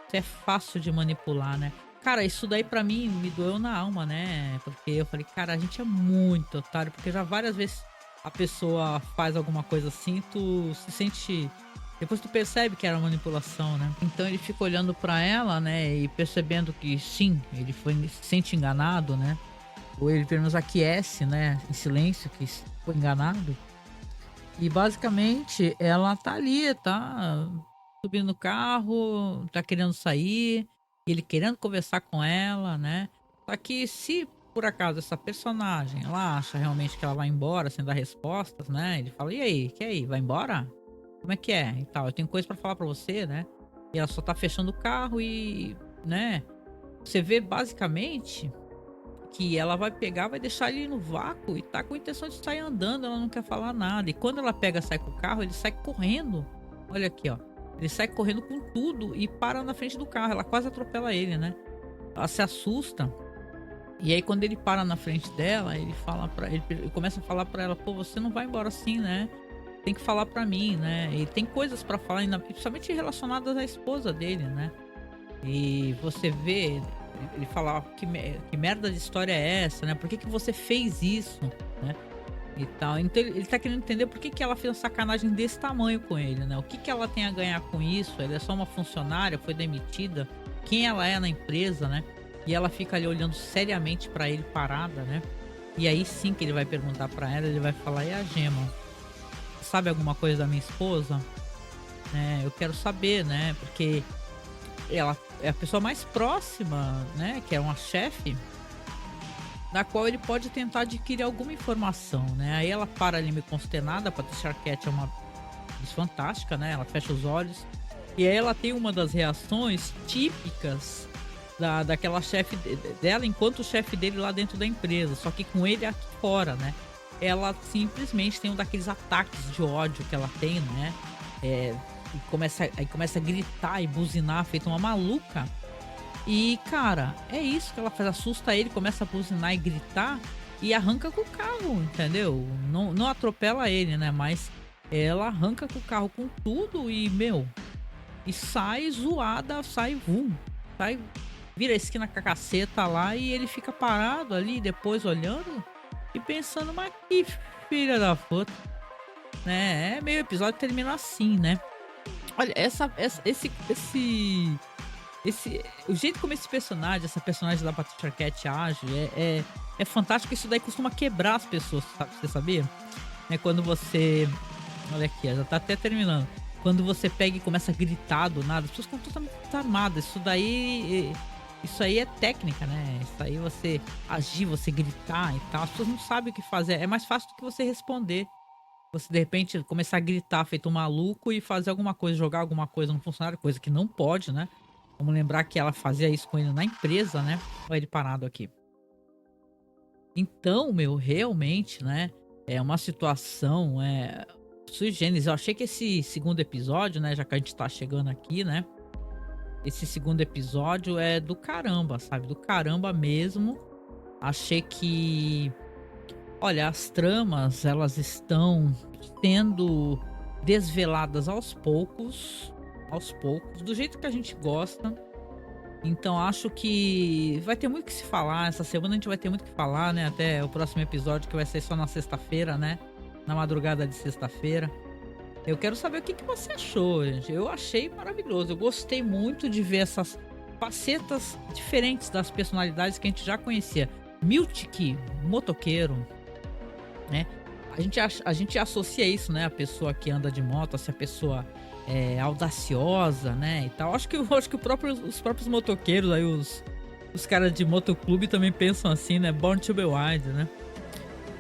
você é fácil de manipular, né." Cara, isso daí pra mim me doeu na alma, né, porque eu falei: "Cara, a gente é muito otário", porque já várias vezes a pessoa faz alguma coisa assim, tu se sente, depois tu percebe que era manipulação, né. Então ele fica olhando pra ela, né, e percebendo que sim, ele se sente enganado, né, ou ele pelo menos aquece, né, em silêncio que foi enganado. E basicamente ela tá ali, tá subindo no carro, tá querendo sair, ele querendo conversar com ela, né. Só que se por acaso essa personagem, ela acha realmente que ela vai embora sem dar respostas, né, ele fala: "E aí, quer ir? Vai embora? Como é que é e tal? Eu tenho coisa pra falar pra você, né." E ela só tá fechando o carro e, né, você vê basicamente que ela vai pegar, vai deixar ele no vácuo e tá com a intenção de sair andando, ela não quer falar nada. E quando ela pega, sai com o carro, ele sai correndo. Olha aqui, ó. Ele sai correndo com tudo e para na frente do carro. Ela quase atropela ele, né? Ela se assusta. E aí quando ele para na frente dela, ele fala para ele começa a falar pra ela: "Pô, você não vai embora assim, né? Tem que falar pra mim, né?" E tem coisas pra falar, ainda principalmente relacionadas à esposa dele, né? E você vê, ele fala: "Ó, que merda de história é essa, né? Por que que você fez isso?", né, e tal. Então ele tá querendo entender por que que ela fez uma sacanagem desse tamanho com ele, né. O que que ela tem a ganhar com isso? Ela é só uma funcionária, foi demitida, quem ela é na empresa, né. E ela fica ali olhando seriamente pra ele parada, né. E aí sim que ele vai perguntar pra ela, ele vai falar: "E a Gema, sabe alguma coisa da minha esposa? Eu quero saber, né, porque ela é a pessoa mais próxima, né, que é uma chefe, da qual ele pode tentar adquirir alguma informação, né." Aí ela para ali meio consternada, a Patricia Arquette é uma atriz fantástica, né, ela fecha os olhos, e aí ela tem uma das reações típicas daquela chefe dela, enquanto o chefe dele lá dentro da empresa, só que com ele aqui fora, né. Ela simplesmente tem um daqueles ataques de ódio que ela tem, né, eh e começa a gritar e buzinar feito uma maluca. E, cara, é isso que ela faz, assusta ele, começa a buzinar e gritar e arranca com o carro, entendeu? Não atropela ele, né, mas ela arranca com o carro com tudo e, meu, e sai zoada, sai sai, vira a esquina com a caceta lá e ele fica parado ali depois olhando e pensando: "Mas que filha da puta", né. É meio episódio termina assim, né. Olha, esse o jeito como esse personagem, essa personagem da Patricia Arquette age é fantástico. Isso daí costuma quebrar as pessoas, sabe, você sabia? É quando você, olha aqui, ó, já tá até terminando. Quando você pega e começa a gritar do nada, as pessoas ficam totalmente desarmadas. Isso daí isso aí é técnica, né? Isso aí você agir, você gritar e tal. As pessoas não sabem o que fazer. É mais fácil do que você responder. Você de repente começar a gritar feito um maluco e fazer alguma coisa, jogar alguma coisa no funcionário, coisa que não pode, né? Vamos lembrar que ela fazia isso com ele na empresa, né? Olha ele parado aqui. Então, meu, realmente, né? É uma situação sui generis. Eu achei que esse segundo episódio, né? Já que a gente tá chegando aqui, né? Esse segundo episódio é do caramba, sabe? Do caramba mesmo. Achei que, olha, as tramas, elas estão sendo desveladas aos poucos, do jeito que a gente gosta. Então acho que vai ter muito o que se falar. Essa semana a gente vai ter muito o que falar, né? Até o próximo episódio, que vai ser só na sexta-feira, né? Na madrugada de sexta-feira. Eu quero saber o que que você achou, gente. Eu achei maravilhoso. Eu gostei muito de ver essas facetas diferentes das personalidades que a gente já conhecia. Miltic, motoqueiro, né? A gente associa isso, né? A pessoa que anda de moto, se a pessoa é audaciosa, né? E tal. Acho que os próprios motoqueiros, aí os caras de motoclube também pensam assim, né? Born to be Wild, né?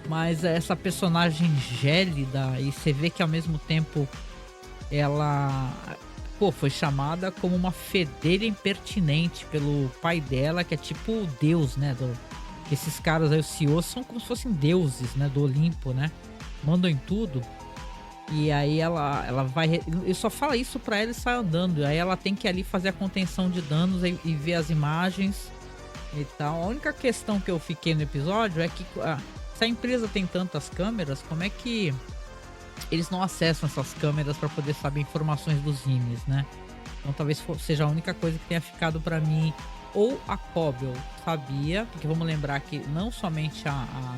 Mas essa personagem gélida, e você vê que ao mesmo tempo ela, pô, foi chamada como uma fedelha impertinente pelo pai dela, que é tipo o deus, né? Que esses caras aí, os CEOs, são como se fossem deuses, né? Do Olimpo, né? Mandam em tudo. E aí ela vai. Ele só fala isso pra ela e sai andando. E aí ela tem que ali fazer a contenção de danos e ver as imagens e tal. A única questão que eu fiquei no episódio é que se a empresa tem tantas câmeras, como é que eles não acessam essas câmeras para poder saber informações dos IMEs, né? Então talvez seja a única coisa que tenha ficado para mim. Ou a Cobble sabia, porque vamos lembrar que não somente a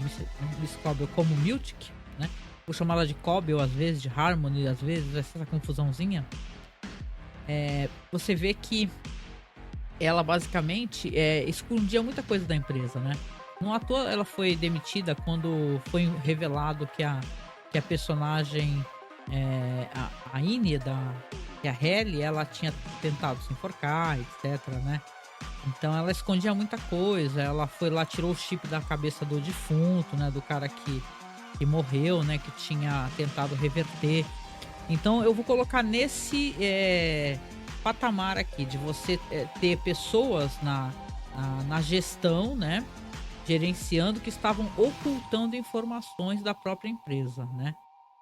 Miss Cobble como Miltic, né? Vou chamar ela de Cobble às vezes, de Harmony às vezes, essa confusãozinha. Você vê que ela basicamente escondia muita coisa da empresa, né? Não à toa ela foi demitida quando foi revelado que a personagem, a Innie, que é a Halle, ela tinha tentado se enforcar, etc, né? Então ela escondia muita coisa. Ela foi lá, tirou o chip da cabeça do defunto, né? Do cara que morreu, né? Que tinha tentado reverter. Então eu vou colocar nesse patamar aqui de você ter pessoas na gestão, né? Gerenciando, que estavam ocultando informações da própria empresa, né?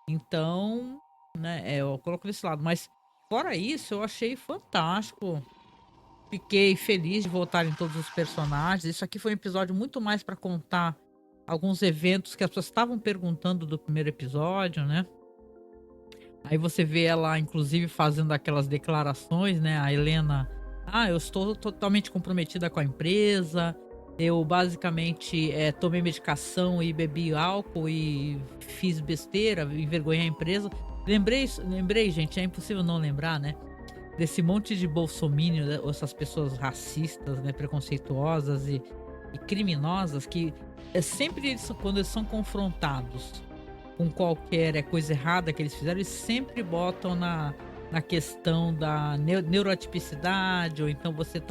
Então, né? Eu coloco desse lado. Mas fora isso, eu achei fantástico. Fiquei feliz de voltarem todos os personagens. Isso aqui foi um episódio muito mais para contar alguns eventos que as pessoas estavam perguntando do primeiro episódio, né? Aí você vê ela, inclusive, fazendo aquelas declarações, né? A Helena, eu estou totalmente comprometida com a empresa. Eu basicamente tomei medicação e bebi álcool e fiz besteira, envergonhei a empresa. Lembrei, gente, é impossível não lembrar, né? Desse monte de bolsominion, né, essas pessoas racistas, né, preconceituosas e criminosas, que sempre quando eles são confrontados com qualquer coisa errada que eles fizeram, eles sempre botam na questão da neuroatipicidade, ou então você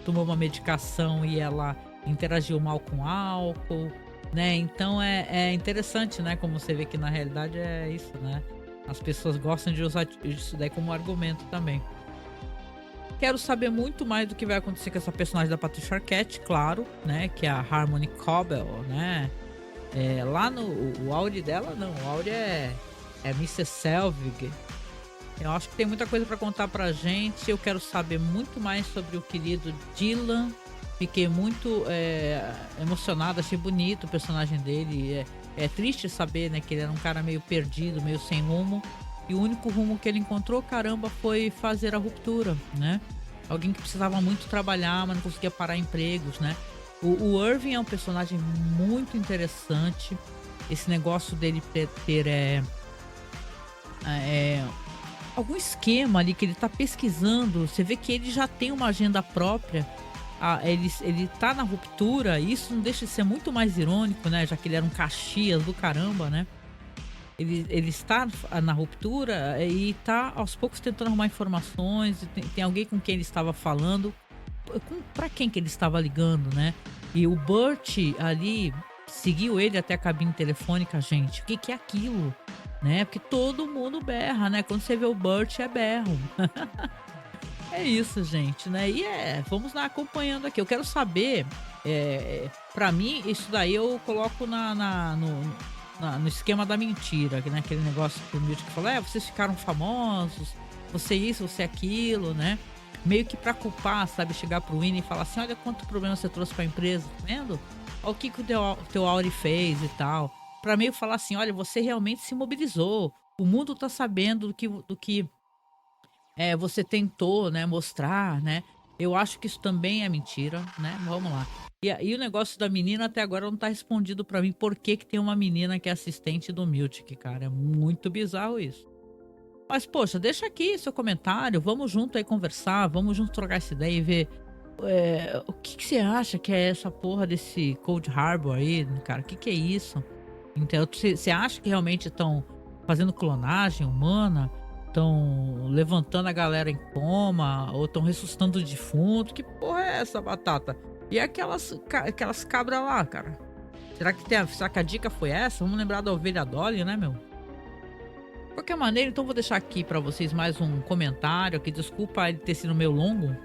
tomou uma medicação e ela interagiu mal com álcool, né? Então é interessante, né, como você vê que na realidade é isso, né? As pessoas gostam de usar isso daí como argumento também. Quero saber muito mais do que vai acontecer com essa personagem da Patricia Arquette, claro, né? Que é a Harmony Cobble, né? Lá no o áudio dela, não. O áudio é Mrs. Selvig. Eu acho que tem muita coisa pra contar pra gente. Eu quero saber muito mais sobre o querido Dylan. Fiquei muito emocionado, achei bonito o personagem dele. É triste saber, né, que ele era um cara meio perdido, meio sem rumo. E o único rumo que ele encontrou, caramba, foi fazer a ruptura, né? Alguém que precisava muito trabalhar, mas não conseguia parar empregos, né? O Irving é um personagem muito interessante. Esse negócio dele ter algum esquema ali que ele tá pesquisando. Você vê que ele já tem uma agenda própria. Ele tá na ruptura, e isso não deixa de ser muito mais irônico, né? Já que ele era um Caxias do caramba, né? Ele está na ruptura e está aos poucos tentando arrumar informações. Tem alguém com quem ele estava falando pra quem que ele estava ligando, né? E o Burt ali seguiu ele até a cabine telefônica, gente. O que que é aquilo? Né? Porque todo mundo berra, né? Quando você vê o Burt, é berro. É isso, gente, né? E vamos lá acompanhando aqui. Eu quero saber, para mim, isso daí eu coloco no esquema da mentira, né? Aquele negócio que o Milton falou, vocês ficaram famosos, você isso, você aquilo, né? Meio que pra culpar, sabe? Chegar pro Winnie e falar assim, olha quanto problema você trouxe pra empresa, tá vendo? Olha o que o teu Auri fez e tal. Pra meio falar assim, olha, você realmente se mobilizou. O mundo tá sabendo do que você tentou, né, mostrar, né? Eu acho que isso também é mentira, né? Vamos lá. E o negócio da menina até agora não tá respondido pra mim por que que tem uma menina que é assistente do Miltic, cara. É muito bizarro isso. Mas, poxa, deixa aqui seu comentário, vamos junto aí conversar, vamos junto trocar essa ideia e ver o que que você acha que é essa porra desse Cold Harbor aí, cara? O que que é isso? Então, você acha que realmente estão fazendo clonagem humana? Estão levantando a galera em coma? Ou estão ressuscitando o defunto? Que porra é essa, Batata? E aquelas cabras lá, cara? Será que a dica foi essa? Vamos lembrar da ovelha Dolly, né, meu? De qualquer maneira, então vou deixar aqui pra vocês mais um comentário, que desculpa ele ter sido meio longo.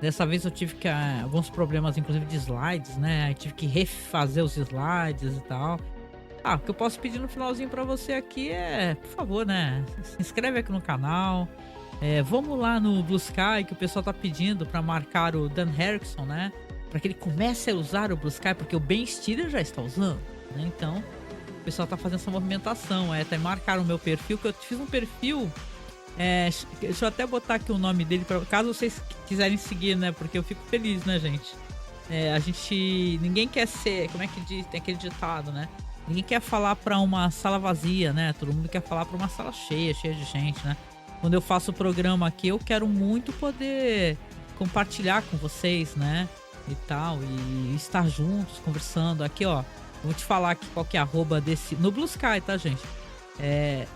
Dessa vez eu tive alguns problemas, inclusive de slides, né? Eu tive que refazer os slides e tal. O que eu posso pedir no finalzinho pra você aqui por favor, né? Se inscreve aqui no canal. Vamos lá no Blue Sky, que o pessoal tá pedindo pra marcar o Dan Harrison, né? Pra que ele comece a usar o Blue Sky, porque o Ben Stiller já está usando, né? Então, o pessoal tá fazendo essa movimentação. Até marcaram o meu perfil, que eu fiz um perfil. Deixa eu até botar aqui o nome dele, caso vocês quiserem seguir, né? Porque eu fico feliz, né, gente? Ninguém quer ser, como é que diz? Tem aquele ditado, né? Ninguém quer falar pra uma sala vazia, né? Todo mundo quer falar pra uma sala cheia de gente, né? Quando eu faço o programa aqui, eu quero muito poder compartilhar com vocês, né? E tal, e estar juntos, conversando. Aqui, ó, vou te falar aqui qual que é a arroba desse... No Blue Sky, tá, gente?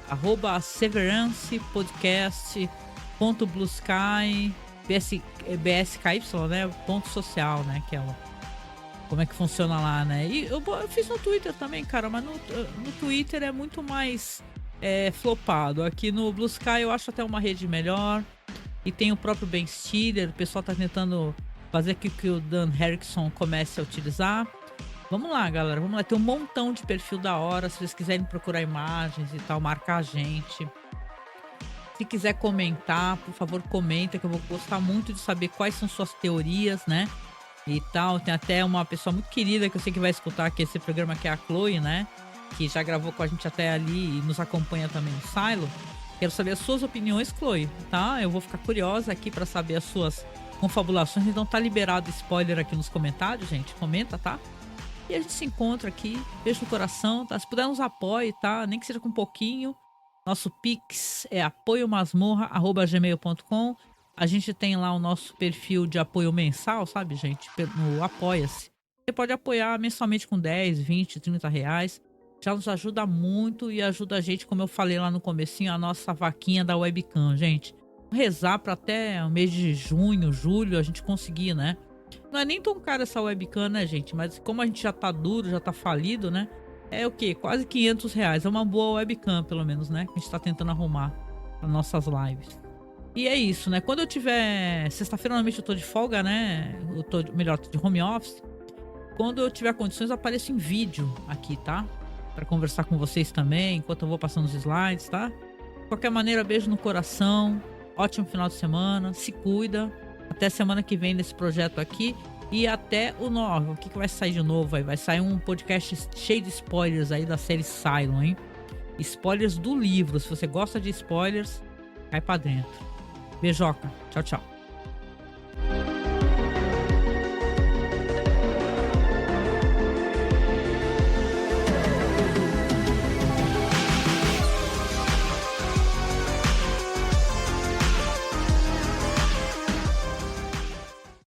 Arroba severancepodcast.bluesky bsky, né? Ponto social, né? Que é como é que funciona lá, né? E eu fiz no Twitter também, cara, mas no Twitter é muito mais flopado. Aqui no Blue Sky eu acho até uma rede melhor. E tem o próprio Ben Stiller, o pessoal tá tentando fazer que o Dan Harrison comece a utilizar. Vamos lá, galera, vamos lá. Tem um montão de perfil da hora. Se vocês quiserem procurar imagens e tal, marcar a gente. Se quiser comentar, por favor, comenta, que eu vou gostar muito de saber quais são suas teorias, né? E tal. Tem até uma pessoa muito querida que eu sei que vai escutar aqui esse programa, que é a Chloe, né? Que já gravou com a gente até ali e nos acompanha também no Silo. Quero saber as suas opiniões, Chloe, tá? Eu vou ficar curiosa aqui pra saber as suas confabulações. Então tá liberado spoiler aqui nos comentários, gente. Comenta, tá? E a gente se encontra aqui. Beijo no coração, tá? Se puder nos apoie, tá? Nem que seja com um pouquinho. Nosso Pix é apoiomasmorra@gmail.com. A gente tem lá o nosso perfil de apoio mensal, sabe, gente? No Apoia-se. Você pode apoiar mensalmente com 10, 20, 30 reais. Já nos ajuda muito e ajuda a gente, como eu falei lá no comecinho, a nossa vaquinha da webcam, gente. Rezar para até o mês de junho, julho, a gente conseguir, né? Não é nem tão cara essa webcam, né, gente? Mas como a gente já tá duro, já tá falido, né? É o quê? Quase 500 reais. É uma boa webcam, pelo menos, né? Que a gente tá tentando arrumar para nossas lives. E é isso, né? Quando eu tiver... Sexta-feira, normalmente eu tô de folga, né? Eu tô, melhor, de home office. Quando eu tiver condições, eu apareço em vídeo aqui, tá? Pra conversar com vocês também, enquanto eu vou passando os slides, tá? De qualquer maneira, beijo no coração. Ótimo final de semana. Se cuida. Até semana que vem nesse projeto aqui. E até o novo. O que vai sair de novo aí? Vai sair um podcast cheio de spoilers aí da série Silo, hein? Spoilers do livro. Se você gosta de spoilers, cai pra dentro. Beijoca. Tchau, tchau.